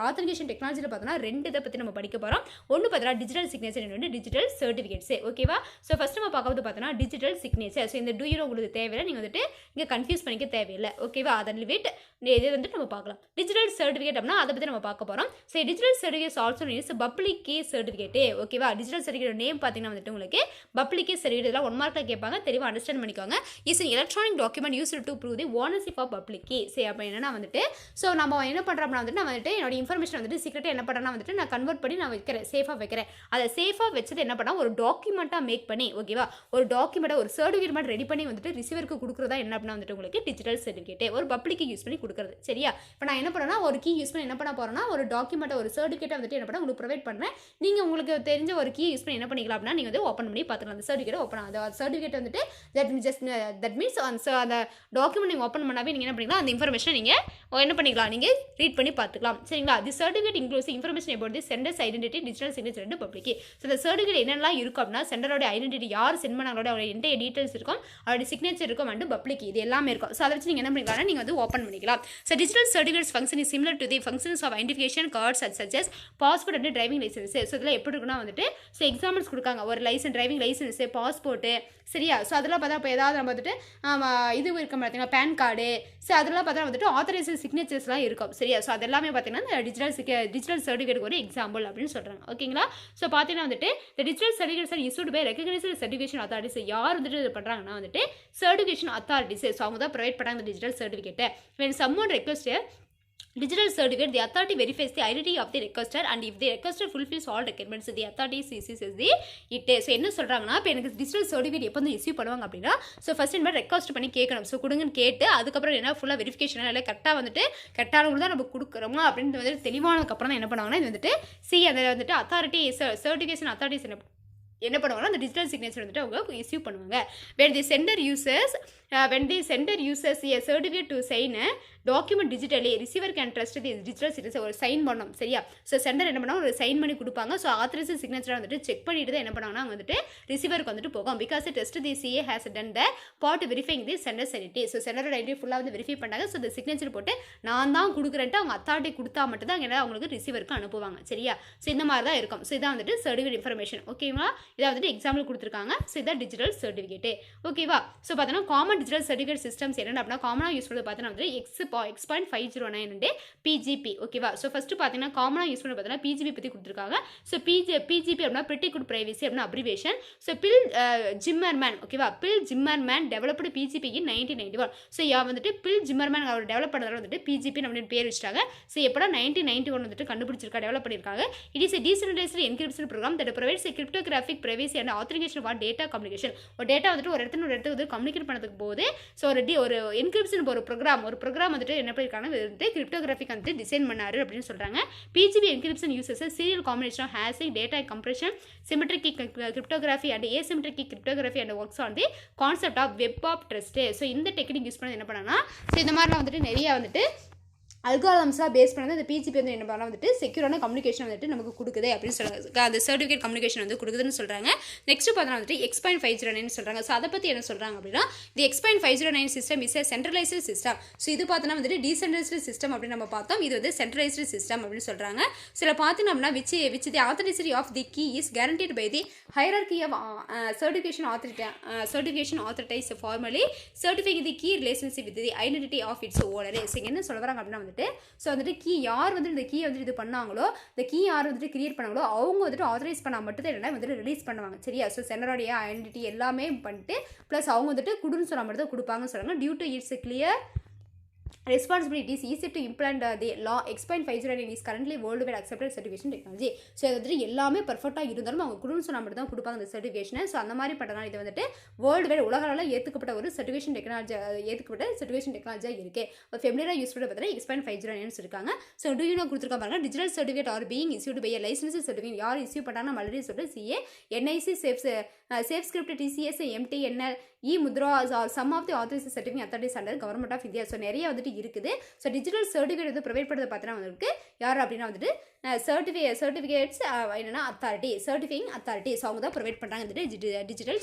ஆத்தென்டிகேஷன் டெக்னாலஜியில் பார்த்தோன்னா ரெண்டு இதை பற்றி நம்ம படிக்க போகிறோம். ஒன்று பார்த்தோன்னா டிஜிட்டல் சிக்னேச்சர், இன்னொன்று டிஜிட்டல் சர்டிஃபிகேட்ஸ். ஓகேவா. ஸோ ஃபஸ்ட் நம்ம பார்க்கும்போது பார்த்தோன்னா டிஜிட்டல் சிக்னேச்சர். ஸோ இந்த டூ உங்களுக்கு தேவையில்லை, நீங்கள் வந்துட்டு இங்கே கன்ஃபியூஸ் பண்ணிக்க தேவையில்லை. ஓகேவா. அதன் லிமிட் இது வந்துட்டு நம்ம பார்க்கலாம். டிஜிட்டல் சர்டிஃபிகேட் அப்படின்னா அதை பற்றி நம்ம பார்க்க போகிறோம். So digital certificate also is public key certificate. ஓகேவா. டிஜிட்டல் சர்டிஃபிகேட் நேம் பார்த்தீங்கன்னா வந்துட்டு உங்களுக்கு பப்ளிக் கீ சர்டிஃபிகேட். இதெல்லாம் 1 மார்க்கில் கேட்பாங்க, தெளிவாக அண்டர்ஸ்டாண்ட் பண்ணிக்கோங்க. Is an electronic document used to prove the ownership of public key. சரி, அப்போ என்னன்னா வந்துட்டு ஸோ நம்ம என்ன பண்ணுறோம்னா வந்துட்டு நான் வந்துட்டு என்னோட இன்ஃபர்மேஷன் வந்துட்டு சீக்கிரட்டாக என்ன பண்ணுறேன்னா வந்துட்டு நான் கன்வெர்ட் பண்ணி நான் வைக்கிறேன், சேஃபாக வைக்கிறேன். அதை சேஃபாக வச்சது என்ன பண்ணால் ஒரு டாக்குமெண்ட்டாக மேக் பண்ணி, ஓகேவா, ஒரு டாக்குமெண்ட்டாக ஒரு சர்டிஃபிகேட் மட்டும் ரெடி பண்ணி வந்துட்டு ரிசீவருக்கு கொடுக்குறதா என்ன அப்படின்னா வந்துட்டு உங்களுக்கு டிஜிட்டல் சர்டிஃபிகேட் ஒரு பப்ளிக் கீ யூஸ் பண்ணி கொடுக்குறது. சரியா. இப்போ நான் என்ன பண்ணேன்னா ஒரு கீ யூஸ் பண்ணி என்ன பண்ண போகிறேன்னா ஒரு டாக்குமெண்ட்டை ஒரு சர்டிஃபிகேட்டை வந்துட்டு என்ன பண்ண உங்களுக்கு ப்ரொவைட் பண்ணுறேன். நீங்கள் உங்களுக்கு தெரிஞ்ச ஒரு கீ யூஸ் பண்ணி என்ன பண்ணிக்கலாம் அப்படின்னா நீங்கள் வந்து ஓப்பன் பண்ணி பார்த்துக்கலாம். அந்த சர்டிஃபிகேட் ஓப்பன் அந்த சர்டிஃபிகேட் வந்துட்டு தட் மீன்ஸ் அந்த டாக்குமெண்ட் நீங்கள் ஓப்பன் பண்ணாவே நீங்கள் என்ன பண்ணிக்கலாம், அந்த இன்ஃபர்மேஷனை நீங்கள் என்ன பண்ணிக்கலாம், நீங்கள் ரீட் பண்ணி பார்த்துக்கலாம். சரிங்களா. The certificate include information about the sender's identity, digital signature and public key. So இந்த சர்டிஃபிகேட் என்னெல்லாம் இருக்கும் அப்படின்னா சென்டரோட ஐடென்டிட்டி, யார் சென்ட் பண்ணாங்களோட அவரோட என்டைய டீட்டெயில்ஸ் இருக்கும், அவருடைய சிக்னேச்சர் இருக்கும் அண்ட் பப்ளிக் கீ, இது எல்லாமே இருக்கும். ஸோ அதை வச்சு நீங்கள் என்ன பண்ணிக்கலாம், நீங்கள் வந்து ஓப்பன் பண்ணிக்கலாம். So digital certificates function is similar to the functions of identification cards such as passport and driving licence. So இதில் எப்படி இருக்குன்னா வந்துட்டு ஸோ எக்ஸாம்பிள்ஸ் கொடுக்காங்க, ஒரு லைசன்ஸ், டிரைவிங் லைசன்ஸு, பாஸ்போர்ட்டு. சரியா. ஸோ அதெல்லாம் பார்த்தா இப்போ ஏதாவது நம்ம வந்துட்டு இது இருக்க பார்த்தீங்கன்னா பேன் கார்டு. ஸோ அதெல்லாம் பார்த்தா வந்துட்டு ஆத்தரைசேஷன் சிக்னேச்சர்ஸ்லாம் இருக்கும். சரியா. ஸோ அது எல்லாமே பார்த்தீங்கன்னா இந்த டிஜிட்டல் சர்டிஃபிகேட் ஒரு எக்ஸாம்பிள் அப்படின்னு சொல்கிறாங்க. ஓகேங்களா. ஸோ பார்த்தீங்கன்னா வந்துட்டு இந்த digital certificates are issued by recognised certification authorities. யார் வந்துட்டு இது பண்ணுறாங்கன்னா வந்துட்டு சர்டிஃபிகேஷன் அத்தாரிட்டிஸ். ஸோ அவங்க தான் ப்ரொவைட் பண்ணுறாங்க இந்த டிஜிட்டல் சர்டிஃபிகேட்டை. when someone requests a digital certificate, the authority verifies the identity of the requester and if the requester fulfills all requirements, the authority sees the it. So என்ன சொல்கிறாங்கன்னா இப்போ எனக்கு digital certificate எப்போ வந்து issue பண்ணுவாங்க அப்படின்னா so first இந்த மாதிரி ரெக்வஸ்ட் பண்ணி கேட்கணும். ஸோ கொடுங்கன்னு கேட்டு அதுக்கப்புறம் என்ன ஃபுல்லாக வெரிஃபிகேஷன் இல்லை கரெக்டாக வந்துட்டு கரெக்டானவங்க தான் நம்ம கொடுக்குறோமா அப்படின்னு வந்துட்டு தெளிவானதுக்கப்புறம் தான் என்ன பண்ணுவாங்கன்னா இது வந்துட்டு அதில் வந்துட்டு அத்தாரிட்டி சர்டிஃபிகேஷன் அத்தாரிட்டிஸ் என்ன பண்ணுவாங்கன்னா அந்த டிஜிட்டல் சிக்னேச்சர் வந்துட்டு அவங்க இஷ்யூ பண்ணுவாங்க. when the sender uses a certificate to sign a document digitally, receiver can trust the digital signature ஒரு சைன் பண்ணணும். சரியா. ஸோ சென்டர் என்ன பண்ணால் ஒரு சைன் பண்ணி கொடுப்பாங்க. ஸோ ஆத்தரைசேஷன் சிக்னேச்சரை வந்துட்டு செக் பண்ணிட்டு தான் என்ன பண்ணாங்கன்னா வந்துட்டு ரிசீவருக்கு வந்துட்டு போகும். Because test the CA has done the part verifying the sender identity. So சென்டரோட ஐடென்டி ஃபுல்லாக வந்து வெரிஃபை பண்ணாங்க. ஸோ இந்த சிக்னேச்சர் போட்டு நான் தான் கொடுக்குறேன்ட்டு அவங்க அத்தாரிட்டி கொடுத்தா மட்டும் தான் என்ன அவங்களுக்கு ரிசீவருக்கு அனுப்புவாங்க. சரியா. ஸோ இந்த மாதிரி தான் இருக்கும். ஸோ இதான் வந்துட்டு சர்டிஃபிகேட் இன்ஃபர்மேஷன். ஓகேவா. இதை வந்துட்டு எக்ஸாம்பிள் கொடுத்துருக்காங்க. ஸோ இதான் டிஜிட்டல் சர்டிஃபிகேட்டு. ஓகேவா. ஸோ பார்த்தீங்கன்னா காமன் டிஜிட்டல் சர்டிஃபிகேட் சிஸ்டம்ஸ் என்னென்ன அப்படின்னா காமனாக யூஸ் பண்ணுறது பார்த்தீங்கன்னா வந்து X.509 வந்து பிஜிபி. ஓகேவா? ஸோ ஃபஸ்ட்டு பார்த்தீங்கன்னா காமனாக யூஸ் பண்ணி பார்த்தீங்கன்னா பிஜிபி பற்றி கொடுத்துருக்காங்க. ஸோ பிஜிபி அப்படின்னா பிரிட்டி குட் பிரைவசி அப்படின்னா அப்ரிவேஷன். So bill Zimmermann. ஓகேவா? பில் ஜிம்மர்மேன் டெவலப்டு பிஜிபி இன் 1991. ஸோ வந்துட்டு பில் ஜிம்மர்மேன் அவர் டெவலப் பண்ணதால வந்துட்டு பிஜிபி அப்படின்னு பேர் வச்சுட்டாங்க. ஸோ எப்படா 1991 வந்துட்டு கண்டுபிடிச்சிருக்கா, டெவலப் பண்ணியிருக்காங்க. It is a decentralized encryption program that provides a cryptographic privacy and authentication for data communication. ஒரு டேட்டா வந்துட்டு ஒரு இடத்துல ஒரு இடத்துக்கு வந்து கம்யூனிகேட் பண்ணதுக்கு போது ஸோ ஒரு என்கிரிப்ஷன் ஒரு ப்ரோக்ராம் வந்துட்டு என்ன பண்ணியிருக்காங்க வந்துட்டு கிரிப்டோகிராஃபிக் வந்துட்டு டிசைன் பண்ணாரு அப்படின்னு சொல்கிறாங்க. PGP encryption uses serial combination of hashing, data compression, symmetric cryptography and asymmetric cryptography and works on the concept of web of trust. So இந்த டெக்னிக் யூஸ் பண்ணது என்ன பண்ணாங்கன்னா ஸோ இந்த மாதிரிலாம் வந்துட்டு நிறைய வந்துட்டு அல்காரிதம்ஸ்லாம் பேஸ் பண்ணது அந்த பிஜிபி வந்து என்ன பண்ணலாம் வந்துட்டு செக்யூரான கம்யூனிகேஷன் வந்துட்டு நமக்கு கொடுக்குது அப்படின்னு சொல்கிறாங்க. அந்த சர்டிஃபிகேட் கம்யூனிகேஷன் வந்து கொடுக்குதுன்னு சொல்கிறாங்க. நெக்ஸ்ட் பார்த்தா வந்துட்டு X.509 சொல்கிறாங்க. ஸோ அதை பற்றி என்ன சொல்கிறாங்க அப்படின்னா இந்த X.509 system is centralised system. So இது பார்த்தோன்னா வந்துட்டு டீசென்ட்ரலைஸ்டு சிஸ்டம் அப்படின்னு நம்ம பார்த்தோம். இது வந்து சென்ட்ரலைஸ்டு சிஸ்டம் அப்படின்னு சொல்கிறாங்க. சில பார்த்தீங்கன்னா which the authenticity of the key is guaranteed by the hierarchy of certification authorized formally certifying the key relationship with the identity of its owner. So என்ன சொல்ல வராங்க அப்படின்னா ஸோ வந்துட்டு கீ யார் வந்துட்டு இந்த கீ வந்துட்டு இது பண்ணாங்களோ, இந்த கீ யார் வந்துட்டு கிரியேட் பண்ணாங்களோ அவங்க வந்துட்டு ஆத்தரைஸ் பண்ணால் மட்டும் தான் என்ன வந்துட்டு ரிலீஸ் பண்ணுவாங்க. சரியா? ஸோ சென்டரோடைய ஐடென்டிட்டி எல்லாமே பண்ணிட்டு ப்ளஸ் அவங்க வந்துட்டு குடுன்னு சொல்ல மட்டும் தான் கொடுப்பாங்கன்னு சொல்கிறாங்க. Due to its clear responsibility is easy to implement the law. X.509 is currently worldwide accepted certification technology. So வந்துட்டு எல்லாமே பர்ஃபெக்டாக இருந்தாலும் அவங்க குடுன்னு சொன்னால் மட்டும் தான் கொடுப்பாங்க இந்த சர்டிஃபிகேஷனை. ஸோ அந்த மாதிரி பண்ணுறதுனால இது வந்துட்டு வேர்ல்டு உலகளவில் ஏற்றுக்கப்பட்ட ஒரு சர்டிஃபிகேஷன் டெக்னாலஜியாக இருக்குது. ஃபெமிலியராக யூஸ் பண்ண பார்த்தீங்கன்னா X.509 இருக்காங்க. ஸோ டூயூனோ கொடுத்துருக்காங்க பாருங்க. Digital certificate are being issued by license certificate யார் இஸ்யூ பண்ணாங்கன்னா மறுபடியும் சொல்லிட்டு CA, NIC, SafeScrypt, TCS, MTNL, Mudhra are some of the authorised certificate authorities under government of India. So நிறைய வந்துட்டு இருக்குது. ஸோ டிஜிட்டல் சர்டிஃபிகேட் வந்து ப்ரொவைட் பண்ணுறது பார்த்தீங்கன்னா வந்துருக்கு யார் அப்படின்னா வந்துட்டு சர்டிஃபிகேட்ஸ் என்னன்னா அத்தாரிட்டி, சர்டிஃபைங் அத்தாரிட்டி. ஸோ அவங்க தான் ப்ரொவைட் பண்ணுறாங்க வந்துட்டு டிஜிட்டல்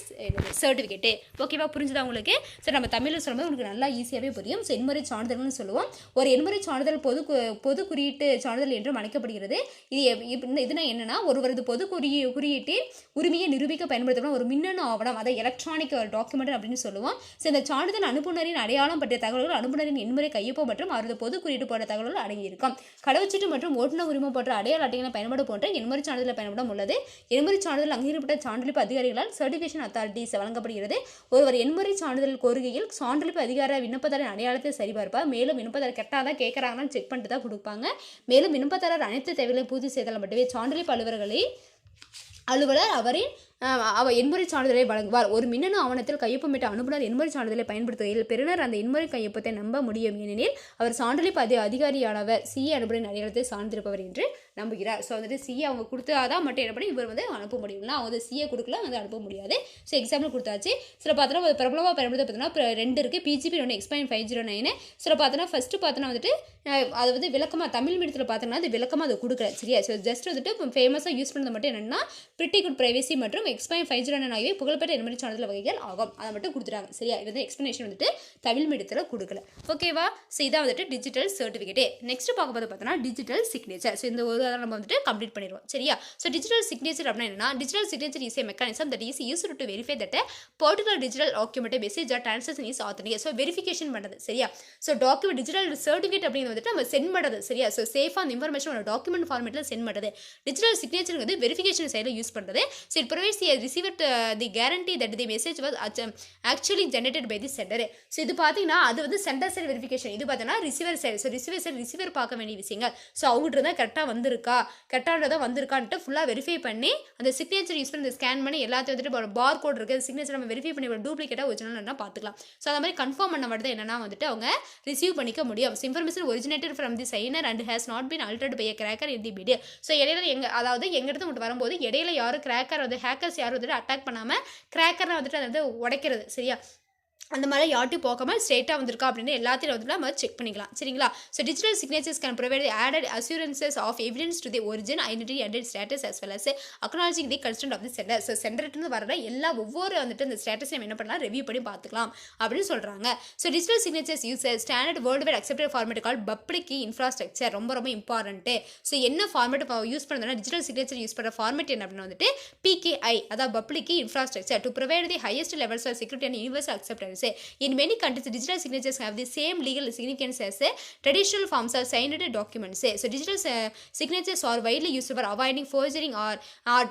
சர்டிஃபிகேட்டு. ஓகேவா? புரிஞ்சுதா உங்களுக்கு? ஸோ நம்ம தமிழில் சொல்லும்போது உங்களுக்கு நல்லா ஈஸியாகவே புரியும். ஸோ எண்முறை சான்றிதழ்னு சொல்லுவோம். ஒரு எண்முறை சான்றிதழ் பொது குறியீட்டு சான்றிதழ் என்றும் அழைக்கப்படுகிறது. இதுனா என்னன்னா ஒருவரது பொது குறியீட்டின் உரிமையை நிரூபிக்க பயன்படுத்தப்படும் ஒரு மின்னணு ஆவணம், அதை எலக்ட்ரானிக் டாக்குமெண்ட் அப்படின்னு சொல்லுவோம். ஸோ இந்த சான்றிதழ் அனுப்புநரின் அடையாளம் பற்றிய தகவல்கள், அனுப்புநரின் எண்முறை கையொப்பம் மற்றும் அவரது பொது குறியீட்டு போன்ற தகவல்கள் அடங்கியிருக்கும். கடவுச்சீட்டு மற்றும் ஓட்டுநர் உரிமை போன்ற அடையாள அட்டைகளை பயன்பட போன்ற எண்முறை சான்றிதழ் பயன்படம் உள்ளது. எண்முறை சான்றிதழ் அங்கீகரிக்கப்பட்ட சான்றளிப்பு அதிகாரிகளால் சர்டிஃபிகேஷன் அத்தாரிட்டிஸ் வழங்கப்படுகிறது. ஒருவர் எண்முறை சான்றிதழ் கோருகையில் சான்றளிப்பு அதிகார விண்ணப்பதாரின் அடையாளத்தை சரிபார்ப்பார். மேலும் விண்ணப்பதாரர் கரெக்டாக கேட்குறாங்கன்னு செக் பண்ணிட்டு தான் கொடுப்பாங்க. மேலும் விண்ணப்பதாரர் அனைத்து தேவைகளையும் பூர்த்தி செய்தால் மட்டுமே சான்றளிப்பு அலுவலர் அவரின் எண்முறை சான்றிதழை வழங்குவார். ஒரு மின்னணு ஆவணத்தில் கையொப்பமிட்ட அனுப்புனர் எண்முறை சான்றிதழை பயன்படுத்துவதில் பெறுநர் அந்த எண்முறை கையொப்பத்தை நம்ப முடியும். ஏனெனில் அவர் சான்றளிப்பு அதிகாரியானவர் CA அனுப்புநரின் அடையாளத்தை சார்ந்திருப்பவர் என்று நம்புகிறார். ஸோ வந்துட்டு CA அவங்க கொடுத்தாதான் மட்டும் என்ன பண்ணி இவர் வந்து அனுப்ப முடியும்னா அவங்க CA கொடுக்கல வந்து அனுப்ப முடியாது. ஸோ எக்ஸாம்பிள் கொடுத்தாச்சு. சில பார்த்தோன்னா பிரபலமாக பயன்படுத்த பார்த்தீங்கன்னா 2 இருக்குது, பிஜிபி ஒன்று X.509. சில பார்த்தோன்னா ஃபஸ்ட்டு பார்த்தோன்னா வந்துட்டு அது வந்து விளக்கமாக தமிழ் மீடியத்தில் பார்த்தோம்னா அது விளக்கமாக அதை கொடுக்குற. சரியா? ஸோ ஜஸ்ட் வந்துட்டு ஃபேமஸாக யூஸ் பண்ணது மட்டும் என்னென்னா பிரிட்டி குட் பிரைவசி மற்றும் X.509 ஆகியவை புகழ்பெற்ற எண்முறை சான்றிதழ் வகைகள் ஆகும். அதை மட்டும் கொடுத்துட்டாங்க. சரியா? இது வந்து எக்ஸ்பிளனேஷன் வந்துட்டு தமிழ் மீடியத்தில் கொடுக்கல. ஓகேவா? ஸோ இதான் வந்துட்டு டிஜிட்டல் சர்டிஃபிகேட். நெக்ஸ்ட் பார்க்கும்போது பார்த்தோன்னா டிஜிட்டல் சிக்னேச்சர். ஸோ இந்த ஒரு நம்ம வந்துட்டு கம்ப்ளீட் பண்ணிடுவோம். சரியா? ஸோ டிஜிட்டல் சிக்னேச்சர் அப்படின்னா என்னன்னா digital signature is a mechanism that is used to verify that particular digital document message or transaction is authenticate. So verification பண்ணுறது. சரியா? ஸோ டாக்குமெண்ட் டிஜிட்டல் சர்டிஃபிகேட் அப்படிங்கிறது வந்துட்டு நம்ம சென்ட் பண்ணுறது. சரியா? ஸோ சேஃபாக அந்த இன்ஃபர்மேஷன் ஒரு டாக்குமெண்ட் ஃபார்மேட்டில் சென்ட் பண்ணுறது. டிஜிட்டல் சிக்னேச்சர் வெரிஃபிகேஷன் சைடில் யூஸ் பண்ணுறது. So it provides the receiver the guarantee that the message was actually generated by the sender. So இது பார்த்தீங்கன்னா அது வந்து சென்டர் சைடு வெரிஃபிகேஷன். இது பார்த்தீங்கன்னா ரிசீவர் சைடு. ஸோ ரிசீவர் பார்க்க வேண்டிய விஷயங்கள். ஸோ அவங்ககிட்ட தான் கரெக்டாக வந்திருக்கான்ட்டு ஃபுல்லாக வெரிஃபை பண்ணி அந்த சிக்னேச்சர் யூஸ் பண்ணி ஸ்கேன் பண்ணி எல்லாத்தையும் வந்துட்டு பார் கோட் இருக்குது சிக்னேச்சர் நம்ம வெரிஃபை பண்ணி டூப்ளிகேட்டாக ஒரிஜினல் பார்த்துக்கலாம். ஸோ அந்த மாதிரி கன்ஃபார்ம் பண்ண மட்டும் என்னன்னா வந்துட்டு அவங்க ரிசீவ் பண்ணிக்க முடியும். Information originated from the signer and has not been altered by cracker in the media. So இடையில எங்கிட்ட மட்டும் வரும்போது இடையில யாரும் கிராக்கர் வந்து ஹேக்கர்ஸ் யாரும் வந்துட்டு அட்டாக் பண்ணாமல் கிராக்கரை வந்துட்டு அதை வந்து உடைக்கிறது. சரியா? அந்த மாதிரி யார்ட்டையும் போகாமல் ஸ்ட்ரெயிட்டாக வந்திருக்கா அப்படின்னு எல்லாத்தையும் வந்துட்டு நம்ம செக் பண்ணிக்கலாம். சரிங்களா? So digital signatures can provide added assurances of evidence to the origin identity and status as well as acknowledging the consent of the sender. So சென்டர்ட்டு வர ஒவ்வொரு வந்துட்டு இந்த ஸ்டேட்டஸ் நம்ம என்ன பண்ணலாம் ரிவ்யூ பண்ணி பார்த்துக்கலாம் அப்படின்னு சொல்கிறாங்க. So digital signatures use standard worldwide accepted format call public key infrastructure. ரொம்ப இம்பார்ட்டன்ட்டு. ஸோ என்ன ஃபார்மேட் யூஸ் பண்ணுறதுனா டிஜிட்டல் சிக்னேச்சர் யூஸ் பண்ணுற ஃபார்மேட் என்ன அப்படின்னு வந்துட்டு PKI, அதாவது public key infrastructure to provide the highest levels of security and universal acceptance. documents. In many countries, digital signatures have the same legal significance as traditional forms of signed documents. So digital signatures are widely used for avoiding forging or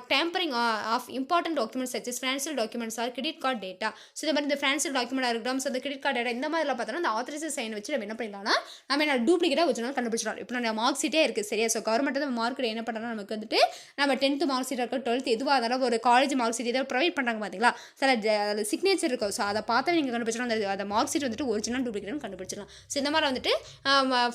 tampering of important documents such as financial documents or credit card data. So இந்த மாதிரி இந்த financial document இருக்கட்டும், so the credit card data இந்த மாதிரிலாம் பார்த்தோம்னா இந்த authorized sign வச்சு நம்ம என்ன பண்ணிடலாம்னா நம்ம என்ன டூப்ளிகேட்டாக வச்சுனாலும் கண்டுபிடிச்சிடலாம். இப்போ நம்ம மார்க் ஷீட்டே இருக்குது சரியா. ஸோ கவர்மெண்ட் வந்து மார்க் என்ன பண்ணுறாங்க நமக்கு வந்துட்டு நம்ம 10th மார்க் ஷீட் இருக்கும் 12th எதுவாக இருந்தாலும் ஒரு காலேஜ் மார்க் ஷீட் ஏதாவது ப்ரொவைட் பண்ணுறாங்க பார்த்தீங்களா. சில அதில் சிக்னேச்சர் இருக்கும். ஸோ அதை பார்த்தா நீங்கள் கண்டுபிடிச்சிடலாம் அந்த மார்க் ஷீட் வந்துட்டு ஒரிஜினல் டூப்ளிகேட்னு கண்டுபிடிச்சிடலாம். ஸோ இந்த மாதிரி வந்துட்டு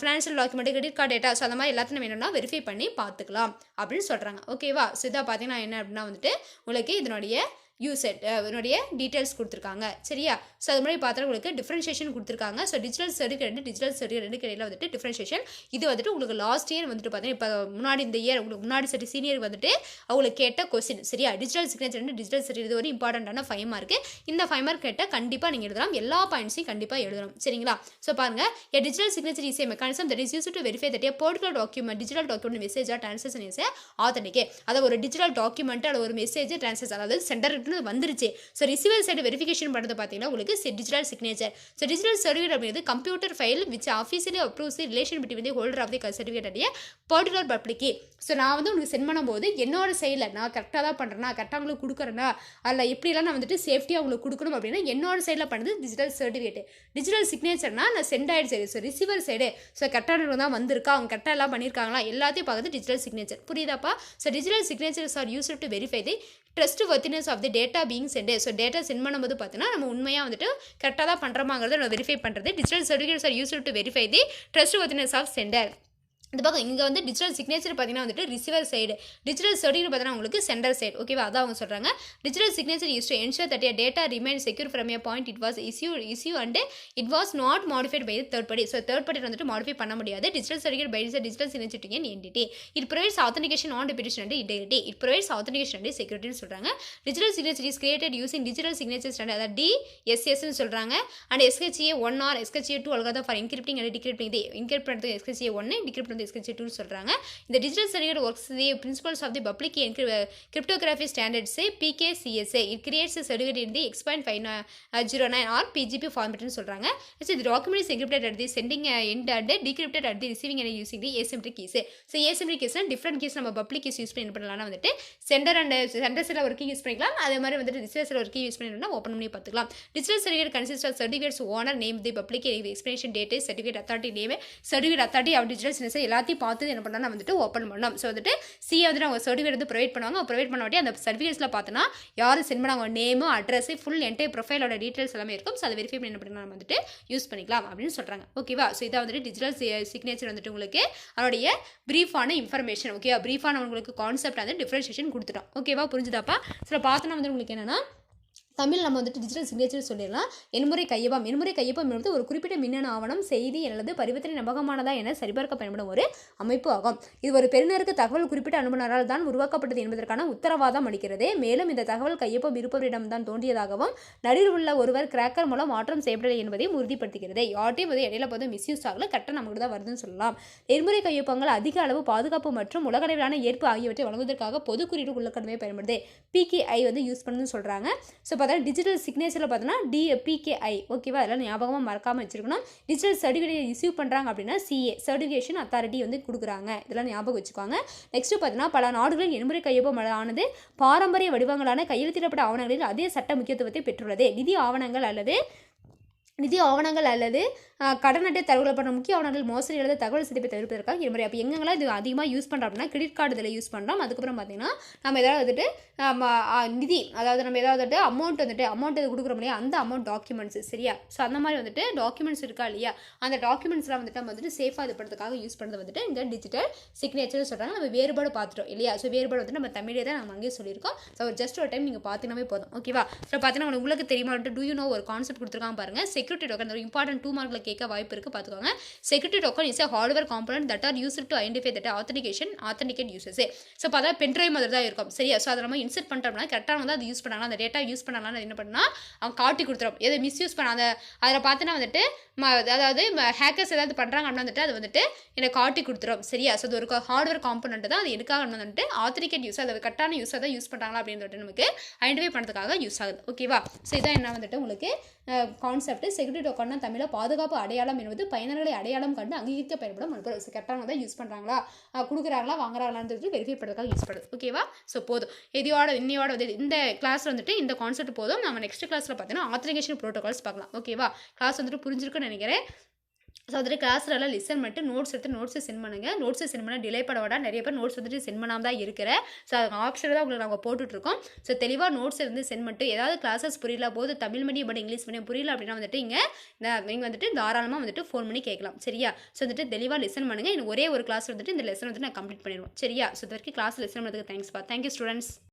financial document credit card data so அந்த மாதிரி எல்லாத்தையும் நம்ம என்னென்னா வெரிஃபை பண்ணி பார்த்துக்கலாம் அப்படின்னு சொல்கிறாங்க. ஓகேவா. ஸோ இதாக பார்த்தீங்கன்னா என்ன அப்படின்னா வந்துட்டு உங்களுக்கு இதனுடைய இதனுடைய டீட்டெயில்ஸ் கொடுத்துருக்காங்க சரியா. ஸோ அது மாதிரி பார்த்தா உங்களுக்கு டிஃப்ரென்ஷியேஷன் கொடுத்துருக்காங்க. ஸோ டிஜிட்டல் சர்டிஃபிகேட் ரெண்டு கிடையில வந்துட்டு டிஃப்ரென்ஷியேஷன் இது வந்துட்டு உங்களுக்கு லாஸ்ட் இயர் வந்துட்டு பார்த்தீங்கன்னா இப்போ முன்னாடி இந்த இயர் உங்களுக்கு முன்னாடி சீனியர் வந்துட்டு அவங்களுக்கு கேட்ட கொஸ்டின் சரியா. டிஜிட்டல் சிக்னேச்சர் டிஜிட்டல் சர்டிஃபிகேட் இது ஒரு இம்பார்ட்டண்டான 5 மார்க்கு. இந்த 5 மார்க் கேட்டால் கண்டிப்பாக நீங்கள் எழுதலாம். எல்லா பாயிண்ட்ஸையும் கண்டிப்பாக எழுதணும் சரிங்களா. ஸோ பாருங்க digital signature is a mechanism that is used to verify that a particular document digital document message or transaction is authenticate. அதாவது ஒரு டிஜிட்டல் டாக்குமெண்ட் அல்லது ஒரு மெசேஜ் டிரான்சாக்ஷன் அதாவது சென்டர் வந்துருச்சு. ஸோ ரிசீவர் சைடு வெரிஃபிகேஷன் பண்ணுறது பார்த்தீங்கன்னா உங்களுக்கு digital signature. So digital certificate அப்படிங்கிறது computer file which officially approves the relation between the holder of the certificate அடைய பர்டிகுலர் பப்ளிக். ஸோ நான் வந்து உங்களுக்கு சென்ட் பண்ணும்போது என்னோட சைடில் நான் கரெக்டாக தான் பண்ணுறேன்னா கரெக்டாக உங்களுக்கு கொடுக்குறேன்னா அதில் எப்படிலாம் நான் வந்துட்டு சேஃப்டியாக உங்களுக்கு கொடுக்கணும் அப்படின்னா என்னோட சைடில் பண்ணுறது டிஜிட்டல் சர்டிஃபிகேட். டிஜிட்டல் சிக்னேச்சர்னா நான் சென்ட் ஆகிடுச்சு. ஸோ ரிசீவர் சைடு ஸோ கரெக்டாக தான் வந்திருக்கா அவங்க கரெக்டாக எல்லாம் பண்ணியிருக்காங்களா எல்லாத்தையும் பார்க்குறது டிஜிட்டல் சிக்னேச்சர். புரியுதாப்பா. So digital signatures are used to verify the trustworthiness of the data being sent. So data sent பண்ணும்போது பார்த்தீங்கன்னா நம்ம உண்மையாக வந்துட்டு கரெக்டாக தான் பண்ணுறோமாங்கிறத நம்ம வெரிஃபை பண்ணுறது. Digital certificates are used to verify the trustworthiness of sender. இந்த பக்கம் இங்கே வந்து டிஜிட்டல் சிக்னேச்சர் பார்த்தீங்கன்னா வந்துட்டு ரிசீவர் சைடு டிஜிட்டல் சர்டிஃபிகேட் பார்த்தீங்கன்னா உங்களுக்கு சென்டர் சைடு. ஓகேவா. அதான் அவங்க சொல்கிறாங்க digital signature use to ensure that a data remain secure from a point it was issue and it was not modified by third party. So third party வந்துட்டு modify பண்ண முடியாது. Digital certificate by digital signature an entity it provides authentication non repudiation and integrity it provides authentication and செக்யூரிட்டின்னு சொல்கிறாங்க. Digital signature is created using digital signature standard அதாவது DSSன்னு சொல்கிறாங்க. And SHA 1 R SHA 2 algorithm for encrypting and டிகிரிப்டிங் இது encrypt பண்ணுறது SHA 1 decrypt வந்து SHA 2 சொல்கிறாங்க. இந்த digital certificate works the principles of the public cryptography standards PKCSA it creates certificate in the X.509 or PGP ஃபார்மேட்னு சொல்கிறாங்க. So the document is encrypted at the sending end and decrypted at the receiving and using the asymmetric keys. So asymmetric கீஸ்னால் different keys நம்ம public keys use பண்ணி என்ன பண்ணலாம்னா வந்துட்டு centre சைடில் ஒரு கீ யூஸ் பண்ணிக்கலாம். அதே மாதிரி வந்துட்டு ரிசீவர் சைடில் ஒரு கீ யூஸ் பண்ணினா ஓப்பன் பண்ணி பார்த்துக்கலாம். Digital certificate consist of certificates owner name the public expiration date certificate authority name certificate authority of digital signature எல்லாத்தையும் பார்த்து என்ன பண்ணா வந்துட்டு ஓப்பன் பண்ணலாம். ஸோ வந்துட்டு சிஏ வந்துட்டு அவங்க சர்டிஃபிகேட் வந்து ப்ரொவைட் பண்ணுவாங்க. ப்ரொவைட் பண்ண வாட்டி அந்த சர்டிஃபிகேட்ஸில் பார்த்தோன்னா யாரும் சென்ட் பண்ணாங்க நேமு அட்ரஸ் ஃபுல் என்டையர் ப்ரொஃபைலோட டீட்டெயில்ஸ் எல்லாமே இருக்கும். ஸோ அதை வெரிஃபை பண்ணி என்ன பண்ணலாம் நம்ம வந்துட்டு யூஸ் பண்ணிக்கலாம் அப்படின்னு சொல்கிறாங்க. ஓகேவா. ஸோ இதை வந்துட்டு டிஜிட்டல் சிக்னேச்சர் வந்துட்டு உங்களுக்கு அதோடைய ப்ரீஃபான இன்ஃபர்மேஷன் ஓகேவா பிரீஃபான உங்களுக்கு கான்செப்ட் வந்து டிஃப்ரென்ஷியேஷன் கொடுத்துட்டோம். ஓகேவா புரிஞ்சுதாப்பா. ஸோ பார்த்தோன்னா வந்து உங்களுக்கு என்னென்னா தமிழ் நம்ம வந்துட்டு டிஜிட்டல் சிக்னேச்சர் சொல்லிடலாம். எண்முறை கையொப்பம் என்பது ஒரு குறிப்பிட்ட மின்னணு ஆவணம் செய்தி அல்லது பரிவர்த்தனை நம்பகமானதா என சரிபார்க்க பயன்படும் ஒரு அமைப்பு ஆகும். இது ஒரு பெறுநருக்கு தகவல் குறிப்பிட்ட அனுப்புநரால் தான் உருவாக்கப்பட்டது என்பதற்கான உத்தரவாதம் அளிக்கிறது. மேலும் இந்த தகவல் கையொப்பம் இருப்பவரிடம் தான் தோன்றியதாகவும் நடுவில் உள்ள ஒருவர் கிராக்கர் மூலம் மாற்றம் செய்யப்படலை என்பதையும் உறுதிப்படுத்துகிறது. யார்ட்டையும் வந்து இடையில போதும் மிஸ்யூஸ் ஆகல கரெக்டாக நமக்கு தான் வருதுன்னு சொல்லலாம். எண்முறை கையொப்பங்கள் அதிக அளவு பாதுகாப்பு மற்றும் உலகளவிலான ஏற்பு ஆகியவற்றை வழங்குவதற்காக பொது குறியீடு உள்ள கடமையை பயன்படுது. PKI வந்து யூஸ் பண்ணுன்னு சொல்கிறாங்க. ஸோ பார்த்தா டிஜிட்டல் சிக்னேச்சரில் பார்த்தோன்னா PKI ஓகேவா. அதெல்லாம் ஞாபகமாக மறக்காமல் வச்சுருக்கணும். டிஜிட்டல் சர்டிஃபிகேட் ரிசீவ் பண்ணுறாங்க அப்படின்னா CA சர்டிஃபிகேஷன் அத்தாரிட்டி வந்து கொடுக்குறாங்க. இதெல்லாம் ஞாபகம் வச்சுக்கோங்க. நெக்ஸ்ட்டு பார்த்தீங்கன்னா பல நாடுகளில் எண்முறை கையொப்பம் ஆனது பாரம்பரிய வடிவங்களான கையெழுத்திடப்பட்ட ஆவணங்களில் அதே சட்ட முக்கியத்துவத்தை பெற்றுள்ளது. நிதி ஆவணங்கள் அல்லது கடன் அட்டை தகவல் பண்ணுற முக்கிய ஆவணங்கள் மோசடி அல்லது தகவல் சிதைப்பை தவிர்ப்பதற்காக இருமுறை. அப்போ எங்கெல்லாம் இது அதிகமாக யூஸ் பண்ணுறோம் அப்படின்னா கிரெடிட் கார்டு இதில் யூஸ் பண்ணுறோம். அதுக்கப்புறம் பார்த்தீங்கன்னா நம்ம ஏதாவது வந்துட்டு நிதி அதாவது நம்ம ஏதாவது வந்துட்டு அமௌண்ட் இது கொடுக்குறோம் இல்லையா அந்த அமௌண்ட் டாக்குமெண்ட்ஸ் சரியா. ஸோ அந்த மாதிரி வந்துட்டு டாக்குமெண்ட்ஸ் இருக்கா இல்லையா அந்த டாக்குமெண்ட்ஸ்லாம் வந்துட்டு நம்ம வந்துட்டு சேஃபாக இது பண்ணுறதுக்காக யூஸ் பண்ணுறது வந்துட்டு இந்த டிஜிட்டல் சிக்னேச்சர் சொல்கிறாங்க. நம்ம வேறுபாடு பார்த்துட்டோம் இல்லையா. ஸோ வேறுபாடு வந்து நம்ம தமிழே தான் நம்ம அங்கேயே சொல்லியிருக்கோம். ஸோ ஜஸ்ட் ஒரு டைம் நீங்கள் பார்த்தீங்கன்னாவே போதும் ஓகேவா. ஸோ பார்த்தீங்கன்னா உங்களுக்கு தெரியுமா வந்துட்டு டூ யூ நோ ஒரு கான்செப்ட் கொடுத்துருக்காங்க பாருங்கள். செக்யூரிட்டி டோக்கன் ஒரு இம்பார்ட்டன்ட் 2 மார்க்கில் கேட்க வாய்ப்பு இருக்குது, பார்த்துக்கோங்க. Security token is a hardware component that are used to identify that authenticate users. So இப்போ அதாவது பென்ட்ரைவ் மாதிரி தான் இருக்கும், சரியா? ஸோ அதை நம்ம இன்செர்ட் பண்ணிட்டோம்னா கரெக்டாக வந்து அது யூஸ் பண்ணாங்களா, அந்த டேட்டா யூஸ் பண்ணாங்களான்னு என்ன பண்ணால் அவங்க காட்டி கொடுத்துரும். எதை மிஸ்யூஸ் பண்ண அந்த அதில் பார்த்தீங்கன்னா வந்துட்டு அதாவது ஹேக்கர்ஸ் ஏதாவது பண்ணுறாங்க அப்படின்னா வந்துட்டு அது வந்துட்டு எனக்கு காட்டி கொடுத்துரும், சரியா? ஸோ அது ஒரு ஹார்ட்வேர் காம்பனண்ட் தான். அது எதுக்காக வந்துட்டு ஆத்தென்டிகேட் யூஸ், அது கரெக்டான யூஸாக தான் யூஸ் பண்ணுறாங்களா அப்படின்னு சொல்லிட்டு நமக்கு ஐடென்டிஃபை பண்ணுறதுக்காக யூஸ் ஆகுது, ஓகேவா? ஸோ இதான் என்ன வந்துட்டு உங்களுக்கு கான்செப்ட். செக்யூரிட்டி டோக்கன்னா தமிழில் பாதுகாப்பு அடையாளம் என்பது பயனர்களை அடையாளம் கண்டு அங்கீகரிக்க பயன்படும் அனுப்புற கரெக்டாக தான் யூஸ் பண்ணுறாங்களா, கொடுக்குறாங்களா, வாங்குறாங்களான்னு சொல்லிட்டு வெரிஃபை பண்ணுறதுக்காக யூஸ் பண்ணுறது, ஓகேவா? ஸோ போதும், இன்னையோட வந்து இந்த கிளாஸ் வந்துட்டு இந்த கான்செப்ட் போதும். நம்ம நெக்ஸ்ட் கிளாஸில் பார்த்தீங்கன்னா ஆத்தென்டிகேஷன் ப்ரோட்டோகால்ஸ் பார்க்கலாம், ஓகேவா? கிளாஸ் வந்துட்டு புரிஞ்சிருக்குன்னு நினைக்கிறேன். ஸோ வந்துட்டு கிளாஸில் எல்லாம் லிசன் பண்ணிட்டு நோட்ஸ் எடுத்து நோட்ஸை சென்ட் பண்ணுங்கள். நோட்ஸை சென்ட் பண்ணால் டிலே பண்ண விட நிறைய பேர் நோட்ஸ் வந்துட்டு சென்ட் பண்ணாமல் தான் இருக்கிறேன். ஸோ அது ஆப்ஷனில் தான் உங்களுக்கு நாங்கள் போட்டுட்ருக்கோம். ஸோ தெளிவாக நோட்ஸ் இருந்து சென்ட் பண்ணிட்டு ஏதாவது கிளாஸஸ் புரியல போது Tamil medium but English medium புரியல அப்படின்னா வந்துட்டு நீங்கள் வந்துட்டு தாராளமாக வந்துட்டு ஃபோன் பண்ணி கேட்கலாம், சரியா? ஸோ வந்துட்டு தெளிவாக லிசன் பண்ணுங்கள். இன்னும் ஒரே ஒரு கிளாஸ் வந்துட்டு இந்த லெசன் வந்துட்டு நான் கம்ப்ளீட் பண்ணிடுவோம், சரியா? ஸோ இது வரைக்கும் கிளாஸ் லெசன் பண்ணுறதுக்கு தேங்க்ஸ்ப்பா. Thank you students.